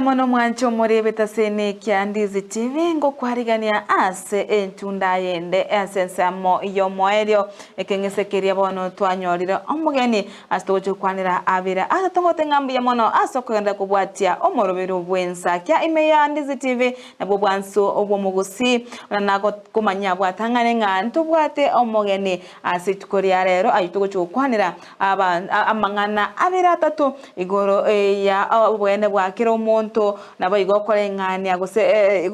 mono mwancho morebeta sene kyandizi TV ngo kwarigania ase entunda yende asensamo yomoerio ekengesekeria bono twanyorire omugeni asitoje kwanira abira atatongote ngambi ya mono asokenda kubwatia omorobero bwensa kya imeya ndizi TV nabo bwanso obwo mugusi nako kumanya bwatangane ngantu bwate omugeni asitukoria rero ayitugoje kwanira amangana abira atatu igoro ya obwene bwakira monto nabo igokore ngani agose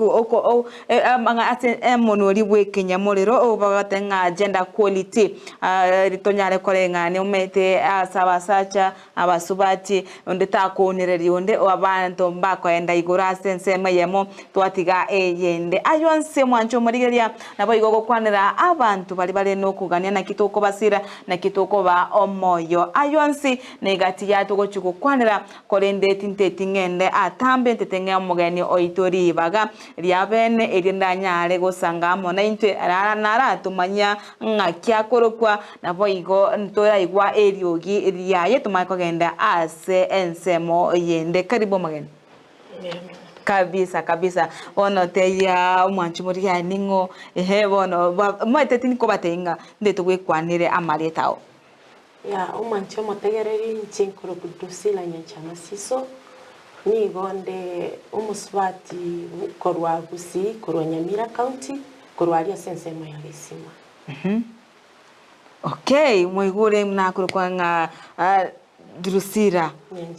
amanga monori bwekenya morero obatenga gender quality ritonyare kore ngani umete asabasacha abasubati onde takonereri onde abantu mbakwenda igora sensema yemo twatiga yende ayonse mwancho morigeria nabo igokwanira abantu bali no kugania na kitoko basira na kitoko ba omoyo ayonse negati ya togochuko kwanira korende tinteti ngende atambe tetenge omugeni oitori baga lyabene erindanyare gosangamo na inte nara tumanya ngakya korokwa nabo igo ntora igwa eriogi lyaye tumako genda ase ensemo yende karibu mageni kabisa ono teya mwanchi muri ya ningo bono mwete tiniko batenga ndeto gwekwanire amaletao ya umwanchi motegereri nchinkoro kudusila nyanchama siso ni gonde umuswati korwa gusi korwa Nyamira County korwa aria sensema ya Gisima. Okay, moigure mnakuru kwa nga Drusira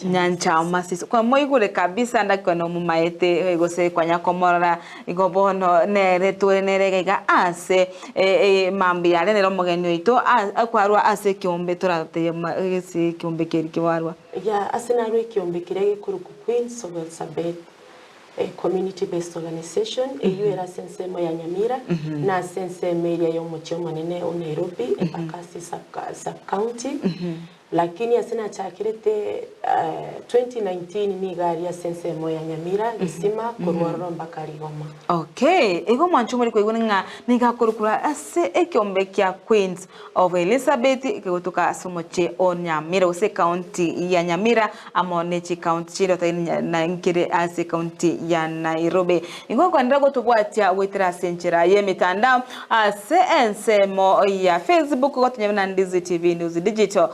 nyanchama siso kwa moigure kabisa ndakona mumaete gose kwa nyakomora igobono nere tuenerega ase mambi yale nero mugeni oito akwarwa ase kiombe turate ese kiombe kirikwarwa ya asenarwe kiombe kirege kuruku Queens of Elizabeth community based organization era sensema ya Nyamira na sensema area yo muchoma nene o Nairobi epakasi sub county lakini asina chakirete 2019 ni gari ya sensemo ya Nyamira Gisima kurwaro mbakari Goma. Okay, ego mwancho muri kwiguna niga kurukura ase ekyombe kya Queens of Elizabeth ikegotuka asomoche o Nyamira ose county ya Nyamira amonechi county chiro na nkire ase county ya Nairobi. Ingo kwa ndago tubwatia wetera senchera ye mitandao ase ensemo ya Facebook gotunyana Ndizi TV News Digital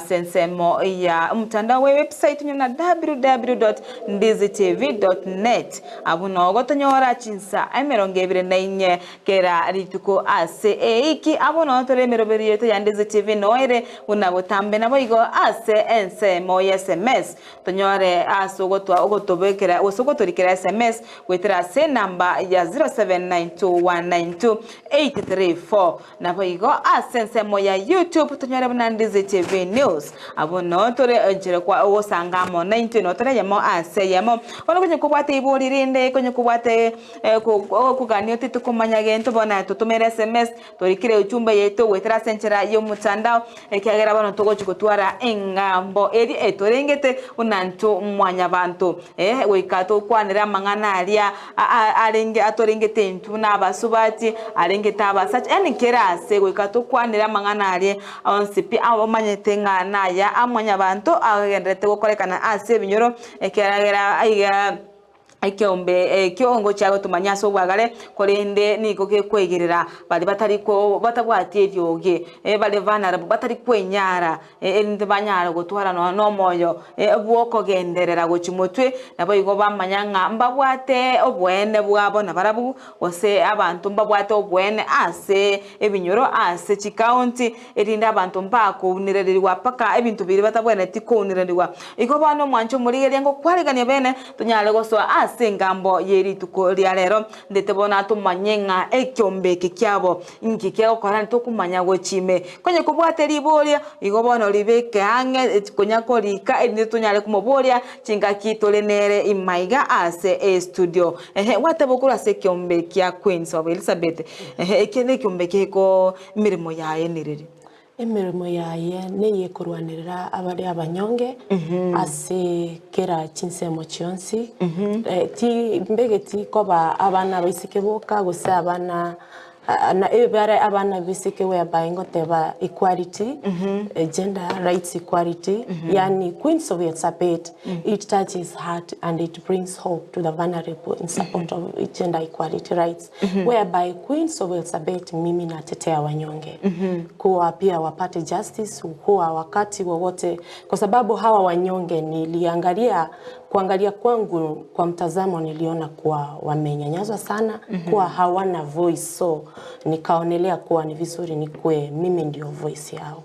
sensemo ya mtandao wa website nyona www.ndizitv.net abuno gotonyora chinsa emerongebire nainye kera rituko ase eiki abuno tole meroberi yote ya Ndizi TV noire unabotambe nabo igo ase ensemo ya SMS tonyore asogotwa ogotobekera osogotorikera SMS wetera se namba ya 0792192834 nabo igo ase ensemo ya YouTube tonyore buna Ndizi TV News abono tore njere kwa osangamo 90 no tore yemo ase yemo ono kunye kubwate iburirinde kunye kubwate kuganyo titukumanya gento bona tutumere SMS torikire uchumba yeto wetera senchera yo mutandao ekyagera bano togo chikutwara engambo eri etorengete unantu mwanya bantu wekato kwanira mangana alia arenge atorengete ntu nabasubati arengete abasacha enikera ase wekato kwanira mangana alia onsipi abamanyetenga naya amwanya bantu agendete gukorekana ase binyoro ekeragera aiga ikiombe kiongo cyago tumanyaso bwagale korende niko kekwegerera bali batariko batabwati ryoge bali vanara batari kwenyara ende banyara gutwara no moyo bwoko genderera gochimotwe nabo igo bamanyanga mbabwate obwene bwabo nabarabu ose abantu mbabwate obwene ase ebinyoro ase chikaunti erinda abantu mbako unirerwa paka ebintu biri batabwene tikonirerwa igo bano mwancho muri ngo kwaregania bene tunyale goso sengambo yeri tukoria rero ndetebona tumanyenga ekyombe kikyabo ngikero korani tukumanya gochime konye kubwateri boria igobona libeke hange konyako lika ende tunyale kumoboria chinga kitolenere imaiga ase studio watebokura se kyombe kya Queens of Elizabeth ekene kyombe keko mirimo yaye niriri emirimo yaye neye kurwanirira abari abanyonge ase kera chinsemo chionsi ti mbegeti koba abana baisike boka gusa abana na ebare abana bisike whereby ngoteba equality, gender rights equality, yani Queen Sophia Elsabet, it touches heart and it brings hope to the vulnerable in support of gender equality rights, whereby Queen Sophia Elsabet mimi natetea wanyonge, kuwa pia wapate justice, kuwa wakati wowote, kwa sababu hawa wanyonge kuangalia kwangu kwa mtazamo niliona kuwa wamenyanyazwa sana, kuwa hawana voice, so nikaonelea kuwa ni vizuri nikue mimi ndio voice yao.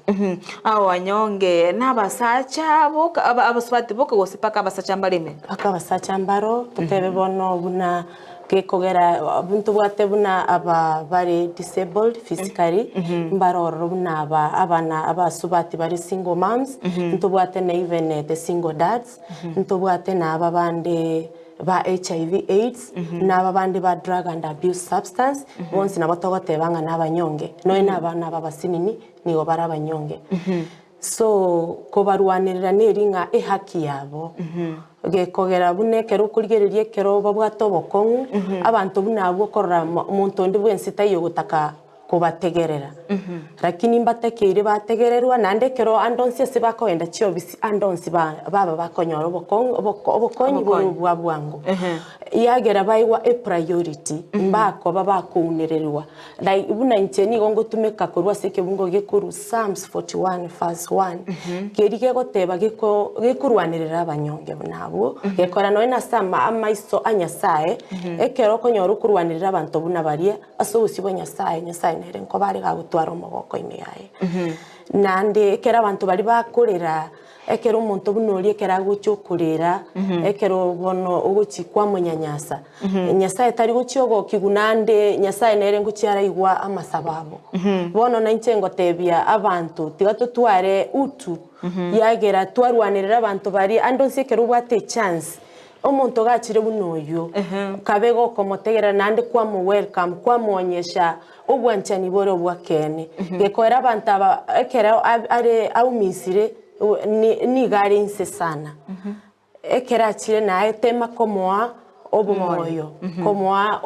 Hao wanyonge nabasacha boka abaswati boka gosipaka abasacha mbalime akabasacha mbaro tutebe bono buna kekogera buntu bwate buna aba bari disabled physically mbaroro buna abana abasubati bari single moms ntubwate na even the single dads ntubwate na ababande ba HIV AIDS na ababande ba drug and abuse substance bonse nabatogote banga nabanyonge noe nabana babasinini nigo barabanyonge so kobarwanirira neringa ehaki yabo gekogera bune kero kurigererie kero babwato bokongu abantu bunabo korra umuntu ndi bwensi tayo gutaka kubategerera lakini mbatekeire bategererwa nande kero andonsi sibakoenda chiobisi andonsi baba bakonyora obokonyi bwangu yagera baiwa a priority mbako baba kuunererwa like buna ncheni gongo tumeka korwa seke bungo gekuru Psalms 41 verse 1 kerige goteba gekurwanirira abanyonge bunabo gekora no ina sama amaiso anyasae ekero konyora kurwanirira abantu buna baria asubusi bonyasae nyasae nere nko bari gagutwara umugoko imiyaye nande ekera abantu bari bakorera ekero umuntu bunori ekera gucyokurera ekero bono uguchikwa munyanyasa nyasaye tari gucyogo kigunande nyasaye nere ngucyara igwa amasababu bono na inchengo tebia abantu tigatutware utu yagera twarwanirira abantu bari andonse ekero bwate chance omuntu gachire bunoyo kabego komotegera nande kwa mu welcome kwa muonyesha obwanchani boro bwakene gekora abantu ekera are aumisire ni garinse sana ekera chire na tema komoa obumoyo komoa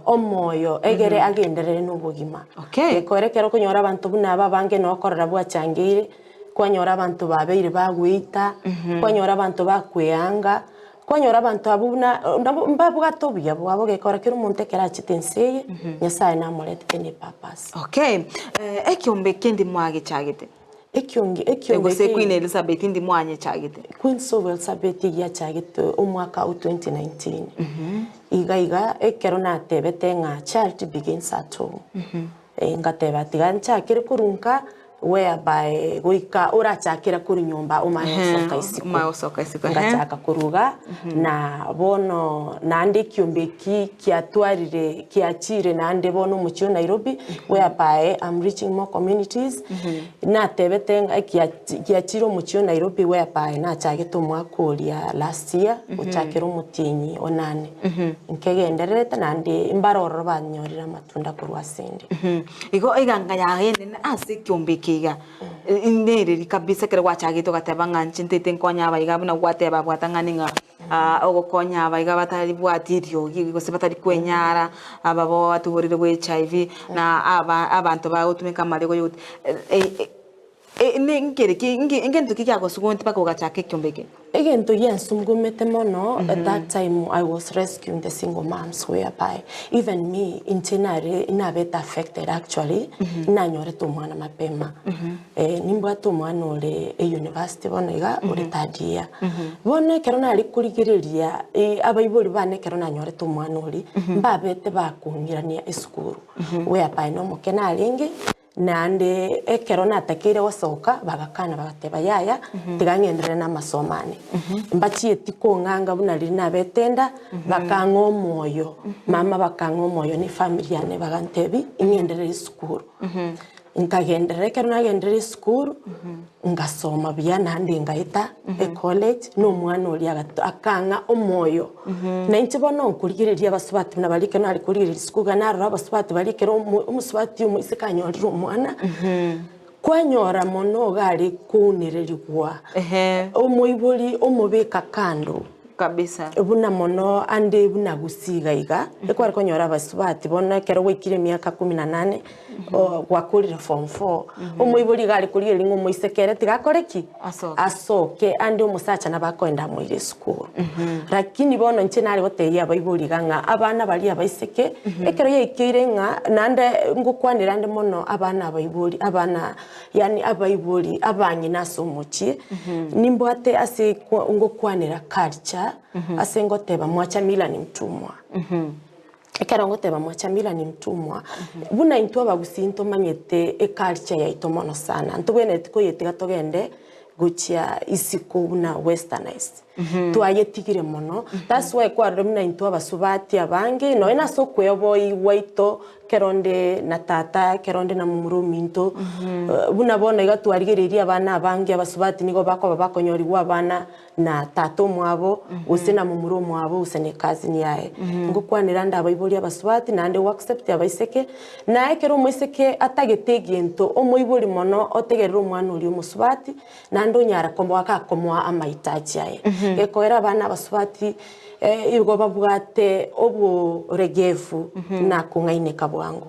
omoyo egere agenderere n'ubugima gekora kero kunyora abantu bunaba bange no korera bwachangire kwanyora abantu babeire bagwita kwanyora abantu bakweyanga kwanyora abantu abuna mbabugato bya bwabo gekora kero umuntu kera chitenseye nyasaye namurete ne purpose ekyombe kendi mwage chagete ekyonge se Queen Elizabeth ndi mwanye chagete Queen Sophia Elsabet ya chagete omwaka 2019 iga ekero natebete nga charity begins at home ngateba tigancha kire kurunka whereby goika urachakira kuri nyumba umayosoka isiku ngachaka kuruga na bono nande kyombeki kiatwarire kiachire nande bono muchio Nairobi whereby I'm reaching more communities na tebete kiachiro muchio Nairobi whereby na chagete mwakoria last year uchakira mutinyi onane nkegenderete nande imbaroro banyorira matunda kurwasende igo iganga yagende ase kyombeki ineri kabisa kere wachagito gatebanga nchintete nkonya abayiga buna gwateba bwatanganinga ogokonya abayiga batari bwatirio gigose batari kwenyara ababo batuhurire bwe HIV na abantu bagutumika marego yote ingento kikyagosugonti bakogachaka ekyombeke egento yansumgumete mono at that time I was rescuing the single moms whereby even me intenare inabeta affected actually nanyore tumwana mapema nimbwa tumwana ole university bonega ore tadia bone kero nali kurigireria abayiboli bane kero nanyore tumwana ole mbabete bakungirania esukuru whereby no mukena alingi nande ekero natakire wasoka bagakana bagateba yaya tigangendere na masomane mbachiye tikonganga bunari na betenda bakango moyo mama bakango moyo ni familia ne bagantebi ingendere school nkagendere kero nagendere school ngasoma bya nande ngaita college no mwana oli akanga omoyo na ntibono kurigireria basubati na balike no ali kurigireria school ganaro abasubati balike umusubati umusikanyorira umwana kwanyora mono gali kunererigwa omoiboli omubeka kando kabisa buna mono ande buna gusiga iga ekwari konyora basubati bona kero gwikire miaka 18 gwakurire form 4 omoibori gari kuri elingo moisekere tigakoreki asoke ande omusacha nabakoenda moire school lakini bono nche nari goteria abaibori ganga abana bali abaiseke ekero yeikire nga nande ngukwanira ande mono abana abaibori abana yani abaibori abanyi nasomochie nimbwate ase ngukwanira culture ase ngoteba mwachamila ni mtumwa ekero ngoteba mwachamila ni mtumwa buna into abagusinto manyete culture ya itomono sana ntubene tiko yetiga togende guchia isiko buna westernized twayetigire mono that's why kwa remna into abasubati abange no ena so kwebo iwaito keronde na tata keronde na mumuru minto buna bona igatwarigereria abana abange abasubati nigo bakonyoriwa abana na tato mwabo usena mumuru mwabo usene kazi ni yae ngukwanira nda abaibori abasubati nande accept abaiseke na ekero moiseke atagetegento omoibori mono otegerera omwana uri omusubati nando nyara kombo akakomwa amaitaji yae ekoera abana abasubati igo babwate obu regefu na kungaine kabwangu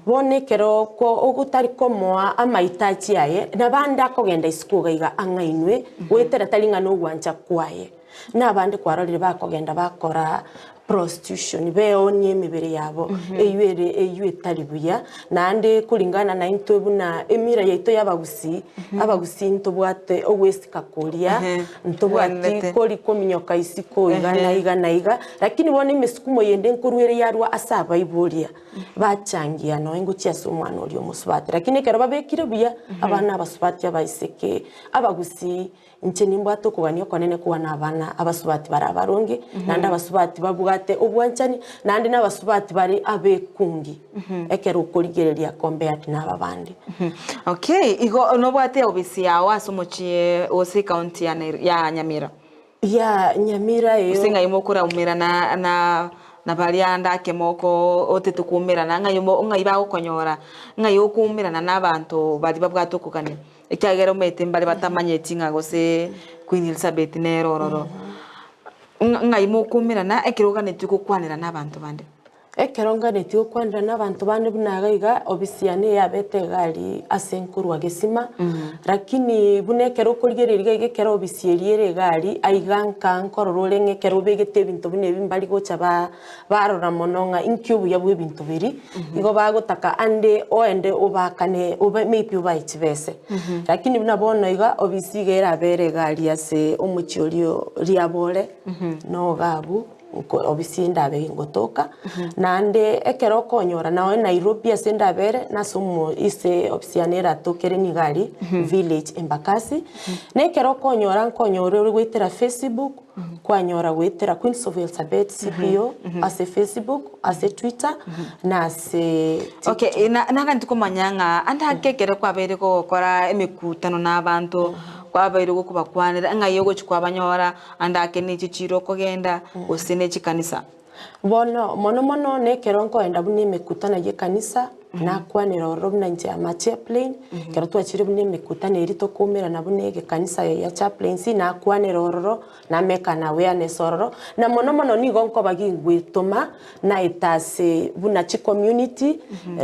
bone kero ko ogutari komoa amaitaji yae nabanda kogenda isikuga iga angainwe wetera talinga no gwancha kwaye nabandi kwarorire bakogenda bakora prostitution beonye emibere yabo eyue talibuya nande kulingana na into buna emira yaito yabagusi abagusi into bwate owest kakoria into bwati koli kominyoka isiko iga lakini bone mesukumo yende nkurwere yarwa asaba iboria bachangia no enguchi asomwana oli omusubati lakini kero babekire buya abana abasubati abaiseke abagusi nche nimbwato kuganyo konene kuwa na abana abasubati barabaronge nande abasubati babwate obwanchani nande n'abasubati bari abekungi ekero ukorigereria compared n'ababandi okay igo no bwate obisi yawo asomochie ose county ya Nyamira ya Nyamira yo usinga imokura umira na barianda kemoko otetukumira na ngayumo ngaiba ukonyora ngayo kumira na nabantu bari babwato kugane ekyagero mete mbali batamanyeti ngagose Queen Elizabeth nerororo ngayimo kumira na ekirogane tukukwanira nabantu bande ekerongane tukukwanira nabantu bande bunagaiga obisiane yabete gali asenkurwa gesima lakini bunekero kurigereriga igekero obisieriere gali aiganka nkororore ngekero begete bintu bune bimbali gocha barora mononga inkyubu yabwe bintu biri igo bagotaka ande oende obakane oba maybe obaitibese lakini bunabona iga obisigera bere gali ase omuchiorio riabore no gabu obisinda be ngotoka nande ekero konyora nawe Nairobi asenda bere nasumo ise opsianera tokere ni gari village Embakasi nekero konyora nkonyore gwitera Facebook kwanyora gwitera Queen of Elizabeth CPO ase Facebook ase Twitter na ase okay naga ndikomanyanga andakekere kwabere ko gukora emikutano n'abantu kwabaire gukubakwanira ngayo chikwa andake n'ichiro kogenda usine chikanisa mono nekero nkoenda bune mekutana ye kanisa nakwanira orobna nje ama chaplain kero twachire bune mekutana erito kumera na bune ge kanisa ya chaplain si nakwanira ororo na meka na awareness ororo na mono nigo nko bagingwitoma na itase buna chi community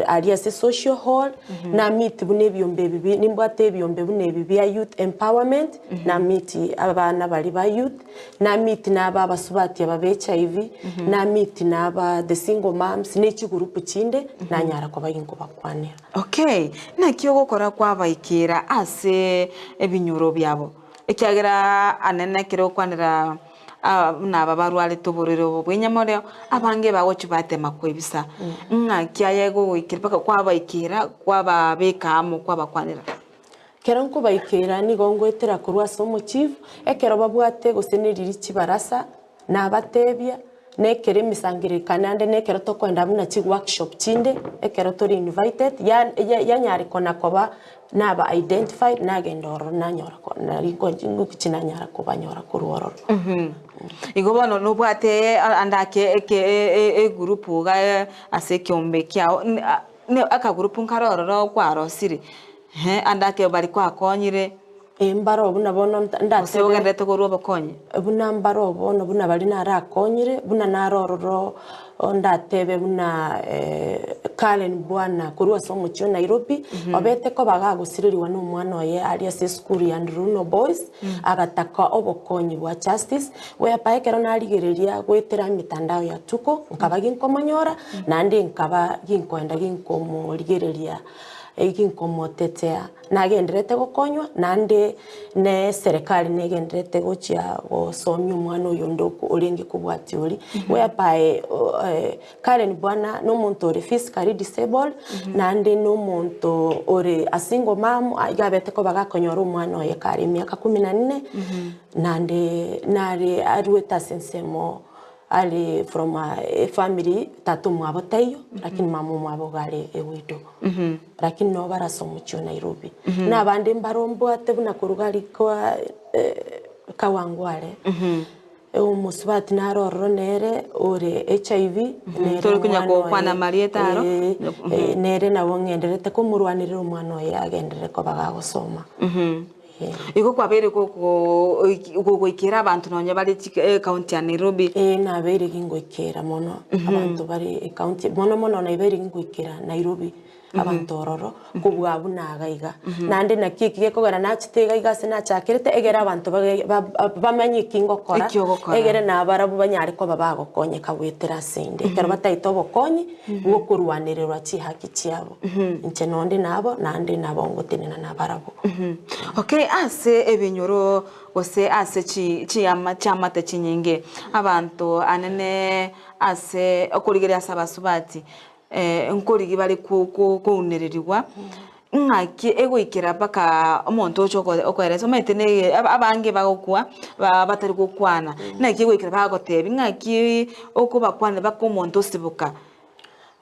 area se social hall na meet bune byombe bibi nimbwate byombe bune bibi ya youth empowerment na meet abana bali ba youth na meet na abasubati ababecha hivi na meet na aba the single moms nechi group chinde na nyara kwa bagingo bakwanira okay na kiyo gukora kwa baikira ase ebinyuro byabo ekyagera anene kiro kwanira na babarwale tuburiro bwenyamore abange bawo chibatema kwebisa kyaye go ikirpaka kwa baikira kwa babekamo kwa bakwanira kero nko baikira ni gongo etera kurwa somo chief ekero babwate goseneriri chibarasa na batebya nekere misangirikana ande nekero tokwenda buna chi workshop chinde ekero tori invited ya nyari kona koba naba identified nagendoro nanyora kona riko jingu kichina nyara koba nyora kurororo igobono no bwate andake e group ga ase kyombe kyao ne aka group nkarororo kwaro siri andake bari kwa konyire Mbaro buna bono ose ogendete korwa obokonyi buna mbaro bono buna bari narakonyire buna narororo ndatebe buna Karen Bwana korwa somuchio Nairobi obete ko bagagusiririwa n'umwana oye ari ase school ya Runo Boys agataka obokonyi bwa justice we paekero narigereria gwetera mitandao ya tuko nkaba ginkomonyora nandi nkaba ginkoenda ginkomorigereria ginkomotetea nagenderete gukonywa nande ne serikali negenderete gochia gosomya umwana uyu ndoko uringi kubwati uri whereby Karen Bwana no muntu uri physically disabled nande no muntu uri a single mom agabete ko bagakonyora umwana oye kari myaka 14 nande nari arweta sensemo ali from a family tatu mwabotayo lakini mamu mwabo gale ewido lakini no barasomuchio Nairobi nabandi mbarombo ate buna kurugali kwa kawangwale umusubati narororo nere ore HIV nere tore kunya ko kwana marietaro nere nabo ngenderete ko murwanirira umwana oye agendere ko bagagosoma iko kwabere ko ikira abantu nonye bari county ya Nairobi nabere gingoikera mono abantu bari county mono na ibere gingoikera Nairobi abantu ororo kubwa bunagaiga nande nakikiye kogara nachitega igase nachakirete egera abantu bamenye kingokora egere nabarabu banyari ko babagokonyeka gwetera sinde kero bataito bokonyi bwo kurwanirira chihaki chiabo inche nonde nabo nande nabongotenena nabarabu okay ase ebinyoro ose ase chiyama chamate chinyinge abantu anene ase okurigeria sabasubati nkorigi bari kuunereriwa ngaki egoikera baka omonto ochoko okoereza metene abange bagokwa batari gukwana naki egoikera bagotebi ngaki okubakwana bakomonto sibuka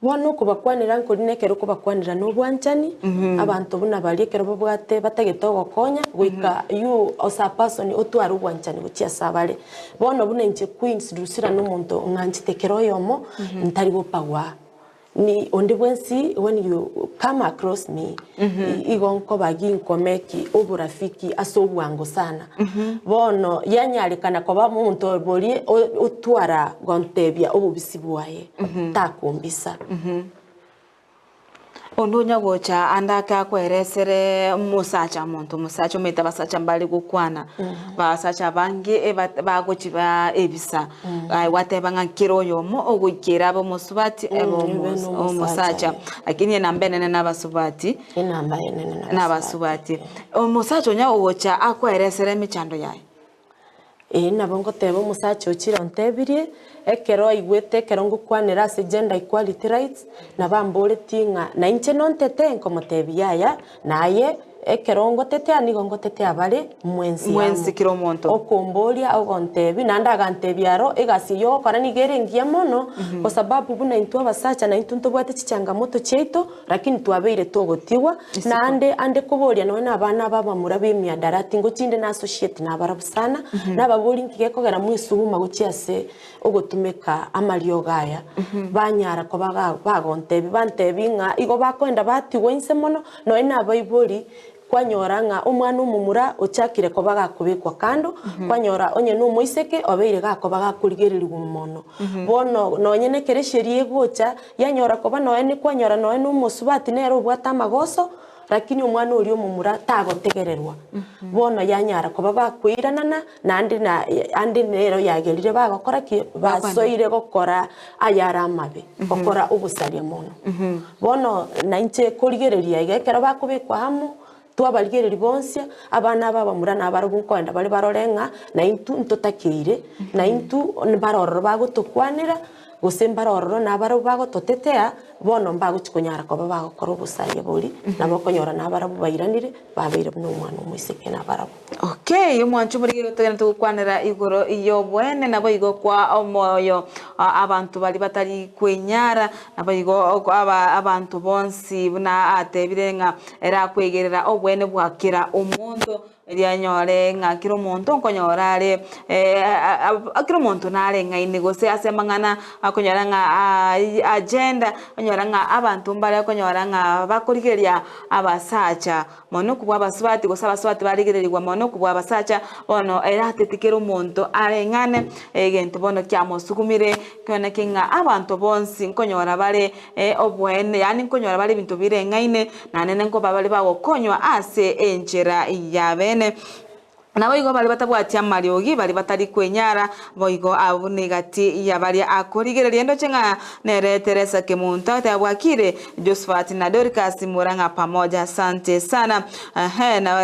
bono kubakwanira nkorinekero kubakwanira no bwanchani abantu buna bali ekero babwate batagetogo konya gwika you as a person otwara bwanchani guchia sabale bono buna inche queens rusira no muntu nganchitekero yomo ntari gopagwa ni onde bwensi when you come across me igonko baginko meki oburafiki asobwango sana bono yanyalikana ko ba muntu boli otwara gontebya obubisibwaye takumbisa ondonya gocha andaka kweresere musacha muntu musacha meta basacha mbali gukwana basacha bange bagochi ba ebisa wateba ngankiro yomo ogukira abo musubati ebo musacha lakini nambene n'abasubati inamba yenene n'abasubati musacha onya ogocha akweresere michando yaye nabongo tebo musacha ochira ontebirie ekero igwete ekero ngukwanira ase gender equality rights nabambore tinga na inche nontete nkomotebiyaya naye ekero ngotete anigo ngotete abare mwensi kiro monto okomboria ogontebi nandagantebiaro egasi yo kora nigerengia mono kwa sababu buna intu abasacha na intu ntobwate chichangamoto cheito lakini twabeire togotiwa na ande kuboria no na bana baba murabe miadarati ngochinde na associate na barabusana nababori nkige kogera mwisuhuma guchiase ogotumeka amalio gaya banyara ko bagontebi bantebi nga igo bakwenda batiwe inse mono no ina baibori kwanyoranga umwana umumura ochakire ko bagakubikwa kando kwanyora onye n'umuiseke obeire gako bagakurigererirwa umuntu bono nonye nekeresherie gocha yanyora ko banoene kwanyora noe n'umusubati nero bwata amagoso lakini umwana uri umumura tagotegererwa bono yanyara ko babakwiranana nandi nero yagerire bagakora ki basoire gokora ayara mabe gokora ubusaria mono bono nainche kurigereria igekera bakubikwa hamu twabaligereri bonsia abana baba murana barubunkwenda bali barorenga na intu ntotakire na intu barororo bagotokwanira gosembarororo na barabu bagototetea bono mbaguchikonyara ko bagakora obusaria bori nabo konyora na barabu bairanire babeire n'umwana umwiseke na barabu okay mwanchu burigero tugenda tukwanira igoro iyo bwene nabo igo kwa omoyo abantu bali batari kwenyara nabo igo abantu bonsi buna atebirenga era kwegerera obwene bwakira omuntu nyore nga kiro muntu nkonyorare akiro muntu nare nga inigose asemangana akonyora nga agenda konyora nga abantu mbale konyora nga bakorigeria abasacha mono kubwa abaswati gosa abaswati barigererirwa mono kubwa abasacha ono era tetikero muntu arengane egento bono kya mosugumire kone kinga abantu bonsi nkonyora bare obwene yani nkonyora bare bintu birengaine nanene nko babali bawo konywa ase enjera yabene nabo igo bali batabwatia mariogi bali batari kwenyara boigo abunigati yabali akorigereria ndo chenga nere Teresa Kimunta tabwakire Josephat na Dorcas Muranga pamoja asante sana na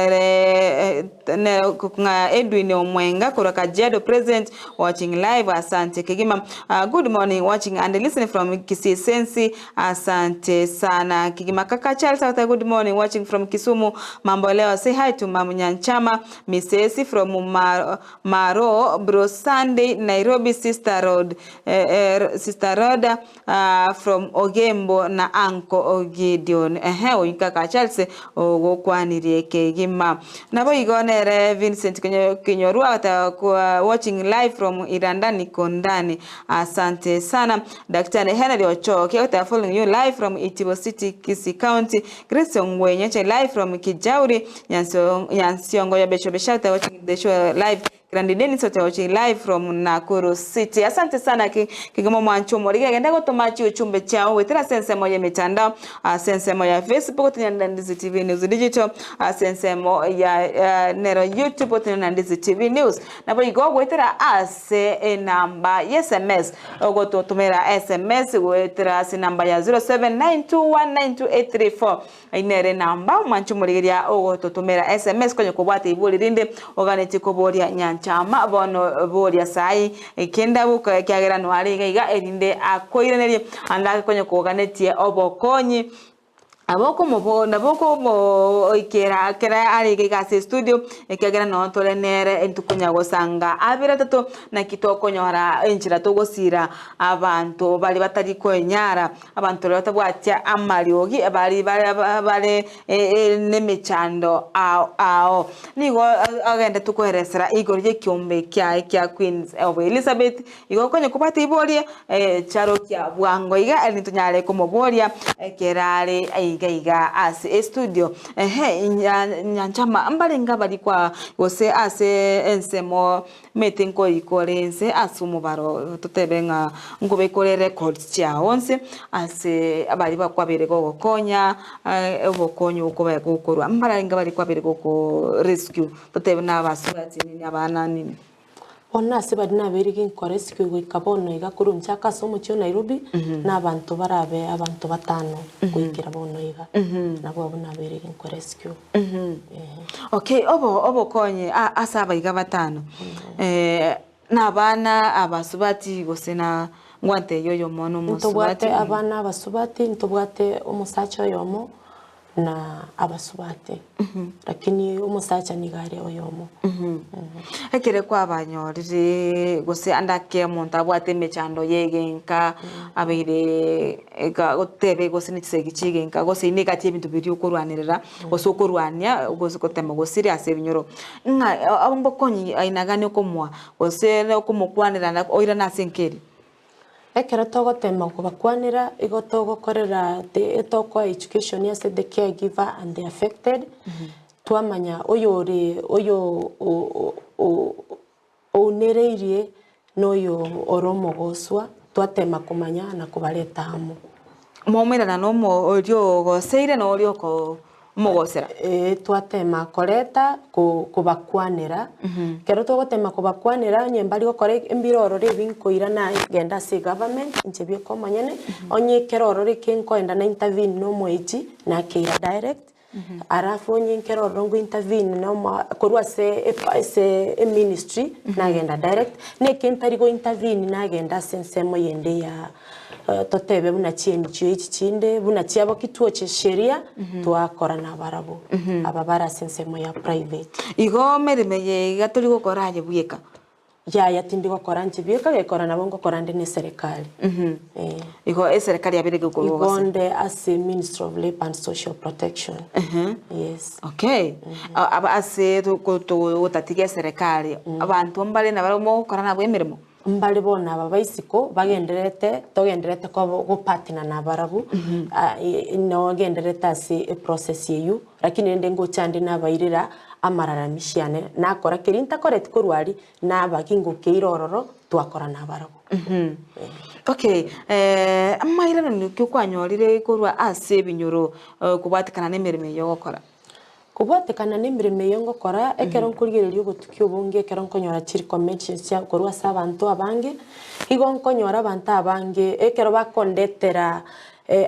kunga Edwin Omwenga kutoka Jedo present watching live asante Kigima good morning watching and listening from Kisii Sensi asante sana Kigima kaka Charles good morning watching from Kisumu mambo leo say hi to Mamunyanchama from Maro, Bro Sunday, Nairobi, Sister Road, from Ogembo na Anko Ogideon. Oinkaka Chelsea, Ogokwani Rieke Gima. Nabo igonere Vincent Kinyorua, watching live from Irandani Kondani. Asante sana. Dr. Henry Ochoke, following you live from Itibo City, Kisii County. Grace Ongwenye, live from Kijauri, Yansiongo Yabeshobeshata, watching the show live. Grandi Dennis watching live from Nakuru City. Asante sana Kigoma Mwanchumo. Ligenda kutomachi uchumbe chao. Wetera sensemo ya mitandao. Sensemo ya Facebook. Tunyanda Ndizi TV News Digital. Sensemo ya Nero YouTube. Tunyanda Ndizi TV News. Napo igo wetera ase namba SMS. Ogo tumera SMS. Wetera ase namba ya 0792192834. Inere namba Mwanchumo ligeria ogo tumera SMS. Kwenye kubwate ibuli rinde. Oganeti kuboria Nyanchama bono boria sai kenda buka kyagera no ari ga erinde akoirenerie anda konye koganetie obokonyi aboko mo ikera ari ga studio kyagera no tole nere entukunya gosanga abira tato na kitoko nyora enchira to gosira abantu bali batari kwenyara abantu batabwatia amariogi bali nemechando ao nigo agenda tukoheresera igoro je kyombe kya Queens of Elizabeth igo konye kupata iboria charo kya bwango iga elitunyale komoboria kerare iga as studio Nyanchama ambalenga bali kwa gose ase ensemo metenko ikorense asumubaro tutebenga ngobe kore records cha onse ase abali bakwabere gokonya obokonyo ukoba gukorwa ambalenga bali kwabere goko rescue tutebena abasubati ni abana nini ona se badina berigi rescue gwikabono igakuru nchaka somo cyo Nairobi n'abantu barabe abantu batano gwikira bono iga nabo abona berigi rescue okay obo konye asaba iga batano n'abana abasubati gosena ngwante yoyo mono musubati abana abasubati ntubwate umusacha yomo na abasubate lakini umusacha nigare oyomo ekere kwa abanyorire gose andake monta bwate mechando yegenka abire ega otebe gose nitsegi chigenka gose inegati ebintu biri ukorwanirira gose ukorwania gose kotema gose ase binyoro nga abombokonyi ainagane okomwa gose okomukwanira oira nasenkeri ekera togotema kubakwanira igotogokorera etoko education yes the caregiver and the affected twamanya oyo onereirie noyo oromogoswa twatema kumanya na kubaleta hamo momera no mo orio goseire no orio ko mogosera twatema koreta kubakwanira kero togotema kubakwanira nyembali gokore embiroro rebinkoira na genda se government nchebye komanyene onye keroro rekenkoenda na intervene no mweji na keira direct arafu onye keroro ngo intervene no korwa se ministry na genda direct ne kentari go intervene na genda sensemo yende ya totebe buna chiencho ichinde buna chiabo kituo che sheria twakora na barabo ababara sensemo ya private igo meremeye gaturi gukora je buyeka ya tindi gokora nchibika gekora nabo ngokora ndi ne serikali iko serikali yabire gukora igonde as a Ministry of Labour and Social Protection. Yes. Okay. Aba ase to tatiga serikali abantu mbale na barimo gukora nabo emirimo mbali bona ababaisiko bagenderete togenderete ko partner na barabu no genderete ase process yeyu lakini ende ngo cyandi nabayirira amararamishyane nakora kirinta korete kurwari nabagingo keirororo twakora na barabu. Okay, amayirano nikyo kwanyorire kurwa ase binyoro kubatikana n'emirimo yo gukora kubotekana n'imirimo yo ngokora ekero nkurigirira obutuki obunge ekero nkonyora chiri conventions ya korwa sabantu abange igo nkonyora abantu abange ekero bakondetera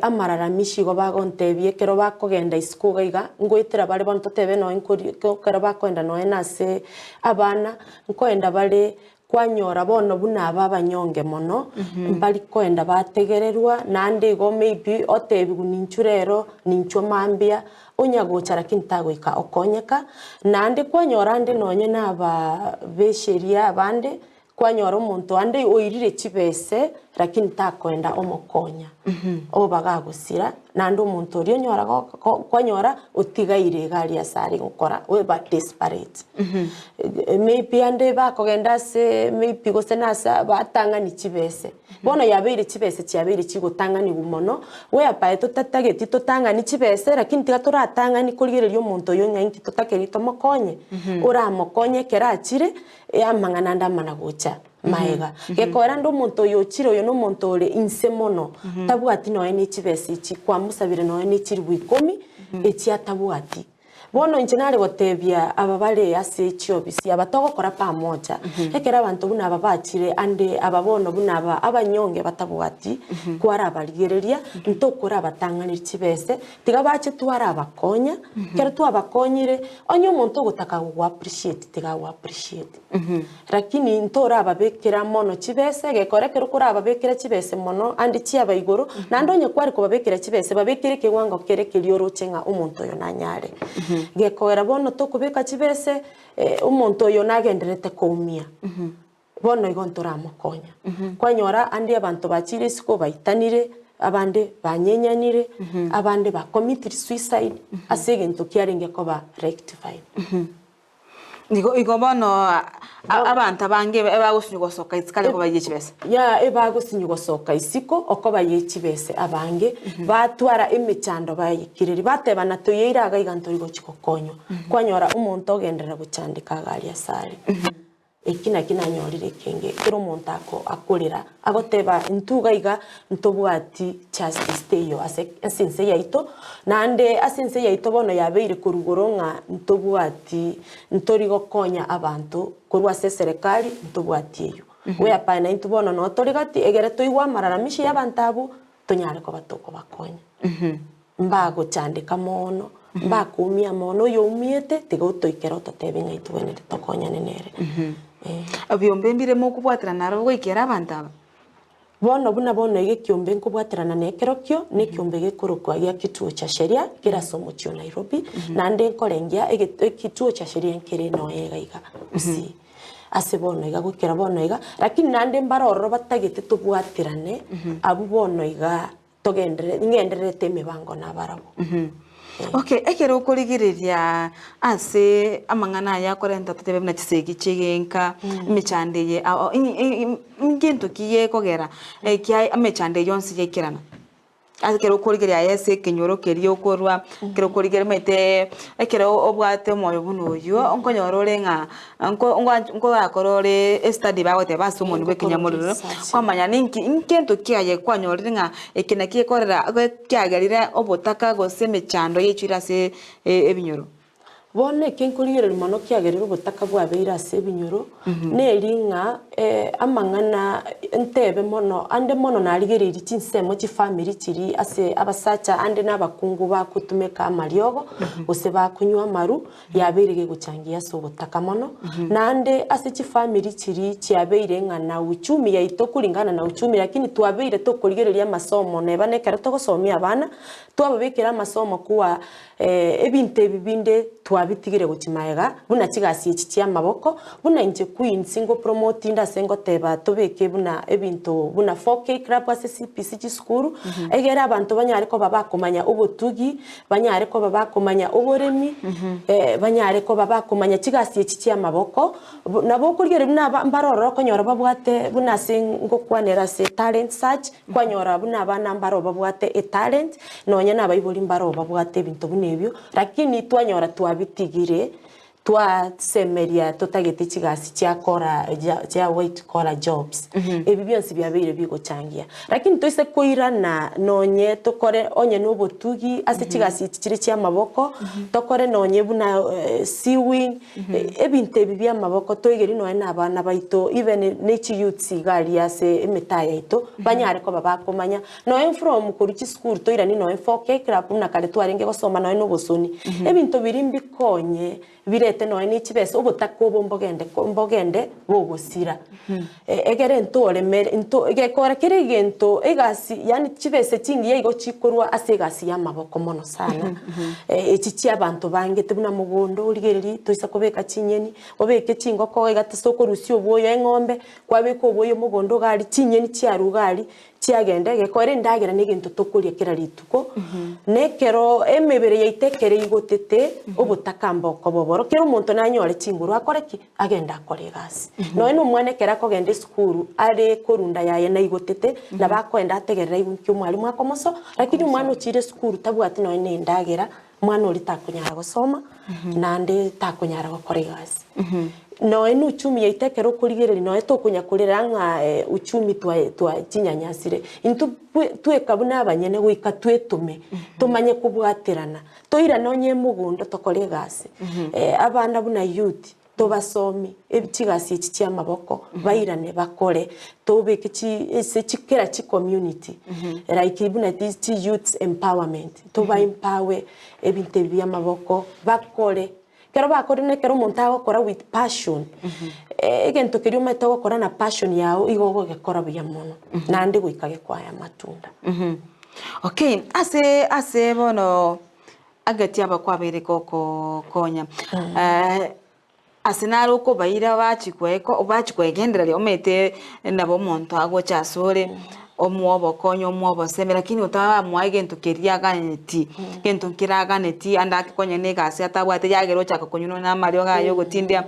amararamishi go bagontebie ekero bakogenda isiko gaiga ngoitera bale bonto tebe no nkori ekero bakwenda no enase abana nkoenda bale kwanyora bono buna abanyonge mono mbali koenda bategererwa nande go maybe otebi guninchurero nincho mambia onyagochara kintagoika okonyeka nande kwanyora ande nonye naba besheria abande kwanyora omuntu ande oirire chibese lakini takoenda omokonya obagagusira nande omuntu orio nyora kwanyora utigaire gari asari gukora we ba desperate maybe ande bakogenda se maybe gosenasa batangani chibese bono yabeire chibese chiabeire chigotangani gumono we apae totatageti totangani chibese lakini tigatoratangani kurigereria omuntu oyo nyanki totakerito mokonye ora mokonye kerachire yamangana ndamana gocha maega gekora ndo muntu oyo chiro yo no muntu ore inse mono tabwati no ene chibese chi kwa musabire no ene chiri 10 echi atabwati bono injenare gotebia ababale ase chiobisi abatogokora pamoja ekera abantu buna ababachire ande ababono buna abanyonge batabwati kwara abaligereria ntokora abatangani chibese tiga bache twara abakonya kero tu abakonyire onyo muntu gutaka go appreciate tiga go appreciate lakini ntora ababekera mono chibese gekora kero kora ababekera chibese mono andi chi abaigoro nandonye kwari ko babekera chibese babekere kegwango kerekeri orochenga umuntu yo nanyare gekora bono tokubeka chibese umuntu oyo nagenderete kumia bono igontora mokonya kwanyora andi abantu bachire siko baitanire abande banyenyanire abande ba commit suicide asegento kiaringe ko ba rectified Igo bono abantu abange bagusinyugosoka itsikale ko bagiye chibese ya bagusinyugosoka isiko oko bagiye chibese abange batwara imichando bayikiriri batebana toyira gaiganto rigo chikokonyo kwanyora umuntu ogendera gucandika gari asari ekina nyorire kenge kero umuntu akorera agoteba ntugaiga ntobwati justice teyo asense yaito nande asense yaito bono yabeire kurugoronga ntobwati ntorigo konya abantu kurwa se serikali ntobwati eyo we apana ntubono no torigati egere toigwa mararamishi yabantabu tonyare ko batoko bakonya mbago chandika mono mbakumia mono yomiete tigotoikero totebe ngaitwenere tokonya nenere abyombe mbire mo kubwatira naro gwikera abantaba bono buna bono igikiombe nkubwatirana nekerokyo nekiombe gikurukwa ya kituo cha sheria kirasomo kyo Nairobi nande nkorengia kituo cha sheria nkere no yegaiga usi ase bono iga gukera bono iga lakini nande mbaroro batagete tubwatirane abu bono iga togendere ngenderete mibango nabarabo Okay, ekero kurigiriria ase amangana ya korenta tutebe na chisegi chigenka michandeye ngento kiye kogera kia amechande yonsi yekirana akero kurigiria yese kinyoro kerio korwa kero kurigira mete ekero obwate moyo buno yo onkonyorore nga onko akorore study bagote basumo niwe kinyamuriro kwamanya ninki nkento kiaye kwanyorire nga ekina kiye korera kyagarire obotaka gose mechando yechira se ebinyoro bone kinkurigire mono kyagerera obotaka bwabeira ase ebinyoro neringa amangana ntebe mono ande mono narigereri chinsemo chi family chiri ase abasacha ande nabakungu bakutumeka amariogo ose bakunywa maru yabeirege guchangia so obotaka mono nande ase chi family chiri chiabeire ngana uchumi ya ito kulingana na uchumi lakini tuabeire to kurigereria masomo neba nekara to gusomia abana twababekera masomo kuwa ebinte bibinde twa twabitigire guchimaega buna chigasi echi chia maboko buna inche Queens ngo promote inda sengo teba tobeke buna ebinto buna 4K club ase CPC chiskuru egera abantu banyare ko babakomanya obotugi banyare ko babakomanya oboremi banyare ko babakomanya chigasi echi chia maboko nabo kurigere buna mbaroro konyora babwate buna sengo kwanera se talent search kwanyora buna bana mbaro babwate e talent nonya nabayibori mbaro babwate ebinto bunebyo lakini twanyora twabitigire twasemeria totagete chigasi chiakora chia white collar jobs ebi byonsi byabire bigochangia lakini toise koirana nonye tokore onye nobotugi ase chigasi chiri chia maboko tokore nonye buna sewing ebinte ebi bya maboko toigeri noye nabana baito even nature youth gari ase emetaya ito banyare ko babakomanya noye from kuruchi school toirani noye 4K club na kare twarenge gosoma noye nobosoni ebinto birimbi konye birete noye ni chibese obotako mbogende bogosira egere ntore mere nto egekora kere gento egasi yani chibese chingi yego chikorwa ase egasi ya maboko mono sana echi chia abantu bangete buna mugondo urigereri toisa kobeka chinyeni obeke chingoko egate soko rusio boyo engombe kwabeka oboyo mugondo gari chinyeni chia rugari chiagende gekore ndagera n'egintu tokuria kera rituko nekero emebere yaitekere igotete obutakamba okoboboro kero umuntu nanyore chinguru akore ki agenda akore gasi noe no mwana kera kogende skuru are korunda yaye na igotete na bakwenda ategerera igukyo mwalimu akomoso lakini umwana uchire skuru tabwati noe ne ndagera mwana uri takunyara gusoma nande takunyara gukore gasi noe no uchumi yaitekero kurigereri noe tokunya kurera nga uchumi twa chinyanyasire into twekabuna abanyene gwika twetume tumanye kubwaterana toira nonye mugundo tokore gasi abana buna youth tobasomi ebichigasi echi chia maboko bairane bakore tobeke chikera chi community like ibuna chi youth empowerment toba empower ebinte bya maboko bakore kero bakore ne kero umuntu agokora with passion egento kero umuntu agokora na passion yao igogo gekora buya muno nandi gwikage kwaya matunda okay ase bono agati abakwabere koko konya asenaro ko bayira bachikwegenderera omete nabo muntu agochasore omwobo konyo omwobo seme lakini utawa mwagento keriaganeti gento kiraganeti andaki konye negasi atabwate yagero chako konyuno na mario gayo gotindia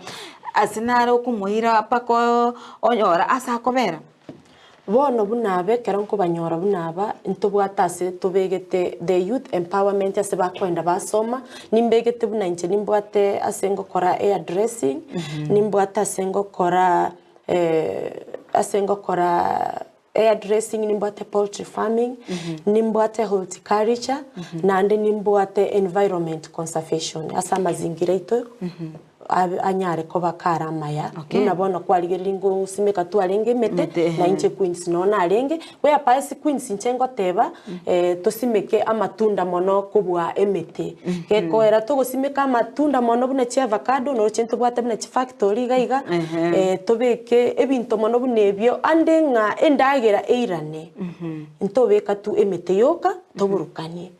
asenaro kumuhira pako onyora asakobera bono bunabe kero nko banyora bunaba ntobwatase tobegete the youth empowerment ase bakwenda basoma nimbegete bunanje nimbwate asengo kora air dressing nimbwate asengo kora air dressing nimbwate poultry farming nimbwate horticulture nande nimbwate environment conservation asa mazingira ito anyare ko bakara maya unabona kwaligerera ngo simeka twarenge mete na inche Queens nona arenge we apasi Queens inchengo teba tosimeke amatunda mono kubwa emete keko era to gosimeka amatunda mono bune chi avocado no chento bwate bune chi factory gaiga tobeke ebinto mono bunebyo ande nga endagera eirane ntobeka tu emete yoka toburukanie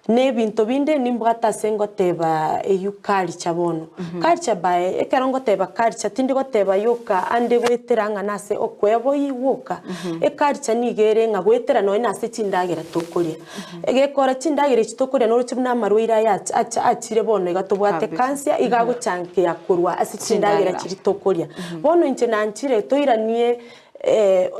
nebinto binde nimbwata sengo teba eyukali chabono culture bae ekerongo teba culture tindi goteba yoka ande gweteranga nase okwebo yiwoka culture nigere nga gwetera no nase chindagera tokuria egekora chindagera chitokuria no chibuna marwira ya achire bono igatobwate cancer igaguchanke yakurwa ase chindagera chitokuria bono inche nanchire toiranie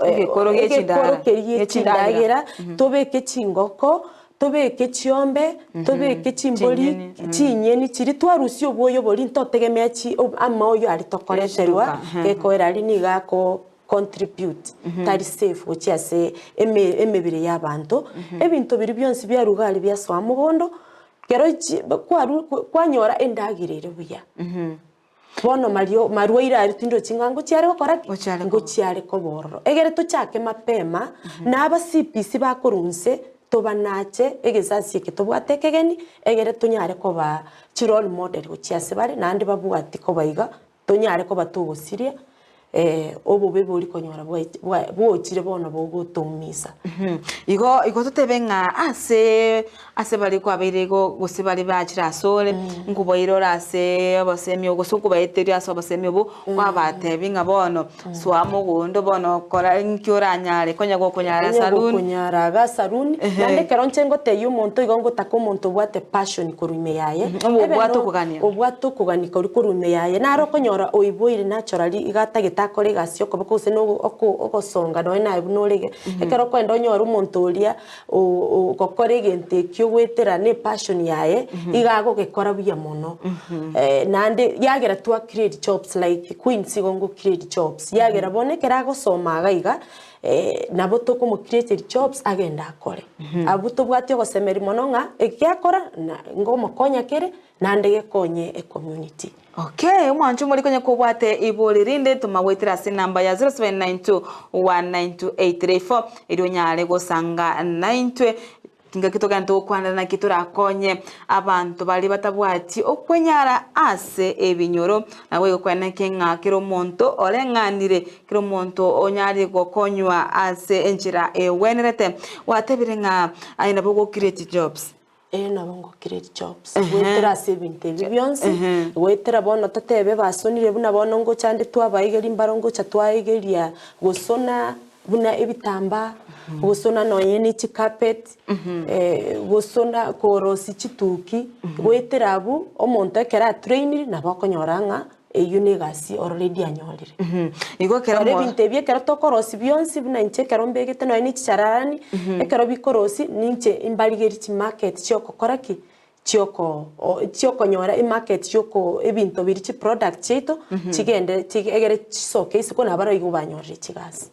egekorogerie chindagera tobeke chingoko tobeke chiombe tobeke chimboli chinyeni chiri twarusio boyo boli ntotegemea chi amoyo ari tokoreterwa gekoera ari nigako contribute tari safe uchiase emebire y'abantu ebintu biri byonsi bya rugali bya swa mugondo kero kwanyora endagirire buya bono marwaira ari tindo chingango chiare gokora ngo chiare kobororo egere tochake mapema naba CPC bakorunse tobanache egezasie ketobwate kegeni egere tunyare ko ba chirol model gochiase bare nandi babwati ko baiga tunyare ko batugosiria obobe bori konyora bwochire bono bogotumisa. Igo tutebe ng'a ase bari kwabeire gose bari bachira asore nkuboirora ase abasemi ogosuku baeteria ase abasemi obo kwabatebi ng'a bono swamo gondo bono kora nkioranyare konya gokonyara saluni konyara ga saluni nande keronche ngoteyo omonto igo ngotaka omonto bwate passion korume yaye obwato kugania kori korume yaye naro konyora oiboire naturally igatageta kore gasio koba kose no ogosonga no na ibunurege ekero kwenda onyora omonto oria gokore gente kyo gwetera ne passion yaye igago gekora buya mono nande yagera twa create jobs like Queens igongo create jobs yagera bonekera gosoma gaiga nabo tokomo create jobs agenda akore abuto bwatyo gosemeri mono ng'a ekyakora ngomo konya kere nande gekonye e community. Okay, mwanchu muri konye kubwate ibuli rinde tumawetira si namba ya 0792192834 iri nyare gosanga 90 tinga kitoga ndo kwanda na kitura konye abantu bali batabwati okwenyara ase ebinyoro nawe kwena kenga kiro monto olenganire kiro monto onyari gokonywa ase enjira ewenerete watebire nga aina bogo create jobs nabongo create jobs wetera sebinte byonse wetera bono tatebe basonire buna bono ngo chande twabaigeri mbarongo cha twaigeria gusona buna ebitamba gusona noye ni carpet gusona korosi chituki wetera abu omonto ekera trainer nabakonyoranga eyunigasi already anyorire igo kera mo binte bye kera tokorosi byonsi buna inche kera mbegete no ni chicharani ekero bikorosi ninche imbaligeri chi market choko koraki choko nyora market choko ebinto biri chi product cheto chigende egere chisoke isiko nabaro igo banyorire chigasi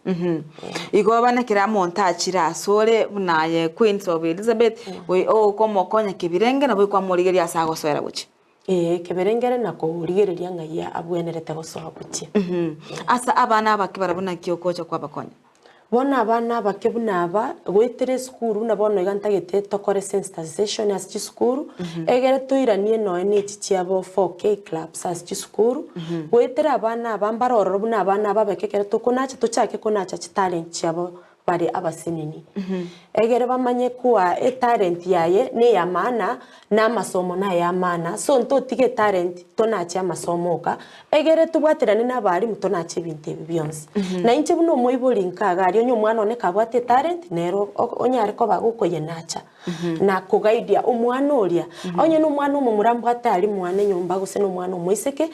igo bana kera montachira asore bunaye Queens of Elizabeth we komo konya kibirenge nabo kwa muligeri asago soera buchi keberengere nako rigereria ngaya abwenerete gosoha buchi asa abana bakibara buna kyokocha kwa bakonya bona abana bakebuna aba gwetere skuru na bono igantagete tokore sensitization as chi skuru egere toiranie no ni chiabo 4K clubs as chi skuru gwetere abana abambara ororo buna abana ababekekere tokonacha tochake konacha chi talent chiabo bari abasenini egere bamanye kuwa talent yaye ne ya maana na masomo na ya maana so ntotige talent tonachi amasomo ka egere tubwaterane nabari mutonachi binte byonse na inche buno moibori nkaga ari onyo mwana one kabwate talent nero onyare ko bagukoye nacha na kugaidia omwana oria onye no mwana omumurambwate ari mwana nyumba guse no mwana omoiseke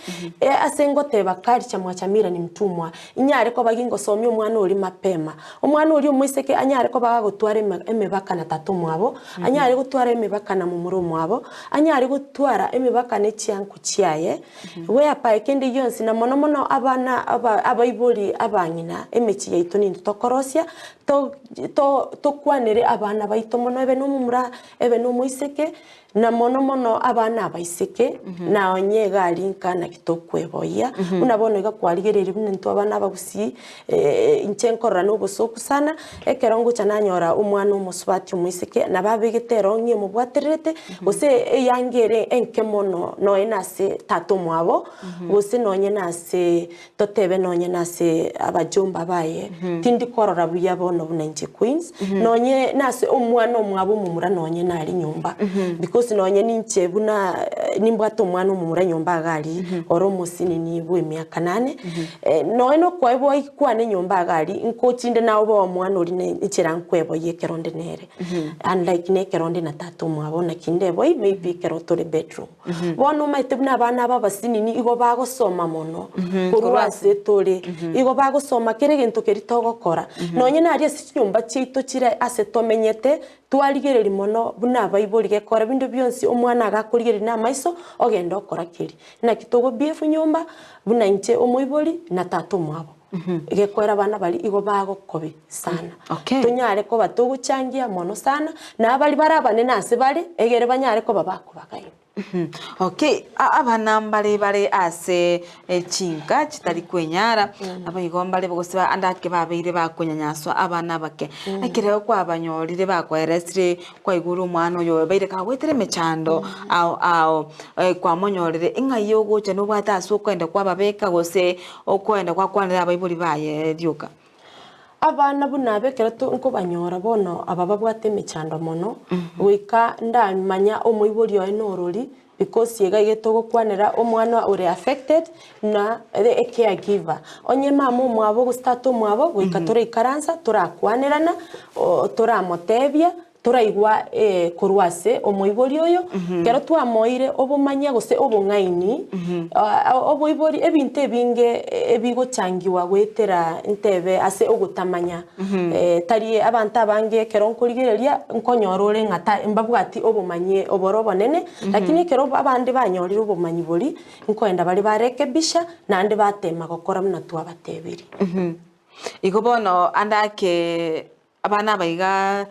asengote bakari chamwachamira ni mtumwa inyare ko bagingo somyo omwana ori mapema omwana ori omoiseke anyare ko bagagotwara emebaka na tatu mwabo anyare gutwara emebaka na mumuro mwabo anyare gutwara emebaka ne chianku chiaye we apa kende yonsi na mono abana abaibori abanyina emechi yaitu ni tokorosia to kwanere abana baito mono ebe no mumura ebe no moiseke na mono abana abaiseke na onye gari nkana kitokweboya unabono igakwarigereri bune nto abana abagusi inchenkorra no bosoku sana ekerongo chananyora umwana umusubati umuiseke na babegetero ngie mubwaterete ose yangere enke mono no enase tato mwabo ose nonye nase totebe nonye nase abajomba baye tindi korora buya bono bunenje Queens nonye nase umwana omwabo mumura nonye nari nyumba because nonye ninche buna nimbwato mwana mumura nyumba gari oro musini ni bwe myaka 8 no kwa ibo ikwane nyumba gari nkochinde nawo bo mwana ori ne ichira nkwebo yekeronde nere unlike ne keronde na tatu mwabona kinde boy maybe kerotore bedroom bono maite buna abana babasini ni igo bagosoma mono kurwase tore igo bagosoma kere gento keritogokora nonye nari asinyumba chito chire asetomenyete twarigereri mono buna baibori gekora bindo byonsi omwana agakurigeri na maiso ogenda okora kiri na kitogo biefu nyumba buna inche omoibori na tatu mwabo gekora bana bali igo bagokobe sana tunyare ko batoguchangia mono sana na bali barabane nase bali egere banyare ko babako bakayo Okay, abana mbale ase chinga chitari kwenyara abayigombale bogosiba andake babeire bakunyanyaswa abana bake akireo kwa abanyorire bakweresire kwa iguru umwana oyo beire kagwetere mechando ao kwa monyorire ingayo gocha no bwata aso kwenda kwa babeka gose okwenda kwa kwanira abayibuli baye ryoka abana bunabekera to nko banyora bono ababa bwate mechando mono wika ndamanya omuibori oyo norori because yega igetogo kwanera omwana ore affected na the caregiver onye mama mwabo gustato mwabo wika tore ikaransa turakwanirana turamotebia turaigwa kurwase omuibori oyo kero twamoire obumanya gose obungaini obuibori ebinte binge ebigochangiwa gwetera ntebe ase ogutamanya tari abantu abange kero nkurigereria nkonyorore ngata mbabwati obumanye oboro bonene lakini kero abandi banyorire obumanyi bori nkoenda bari barekebisha nande batema gokora muna twabatebiri igobono andake abana baiga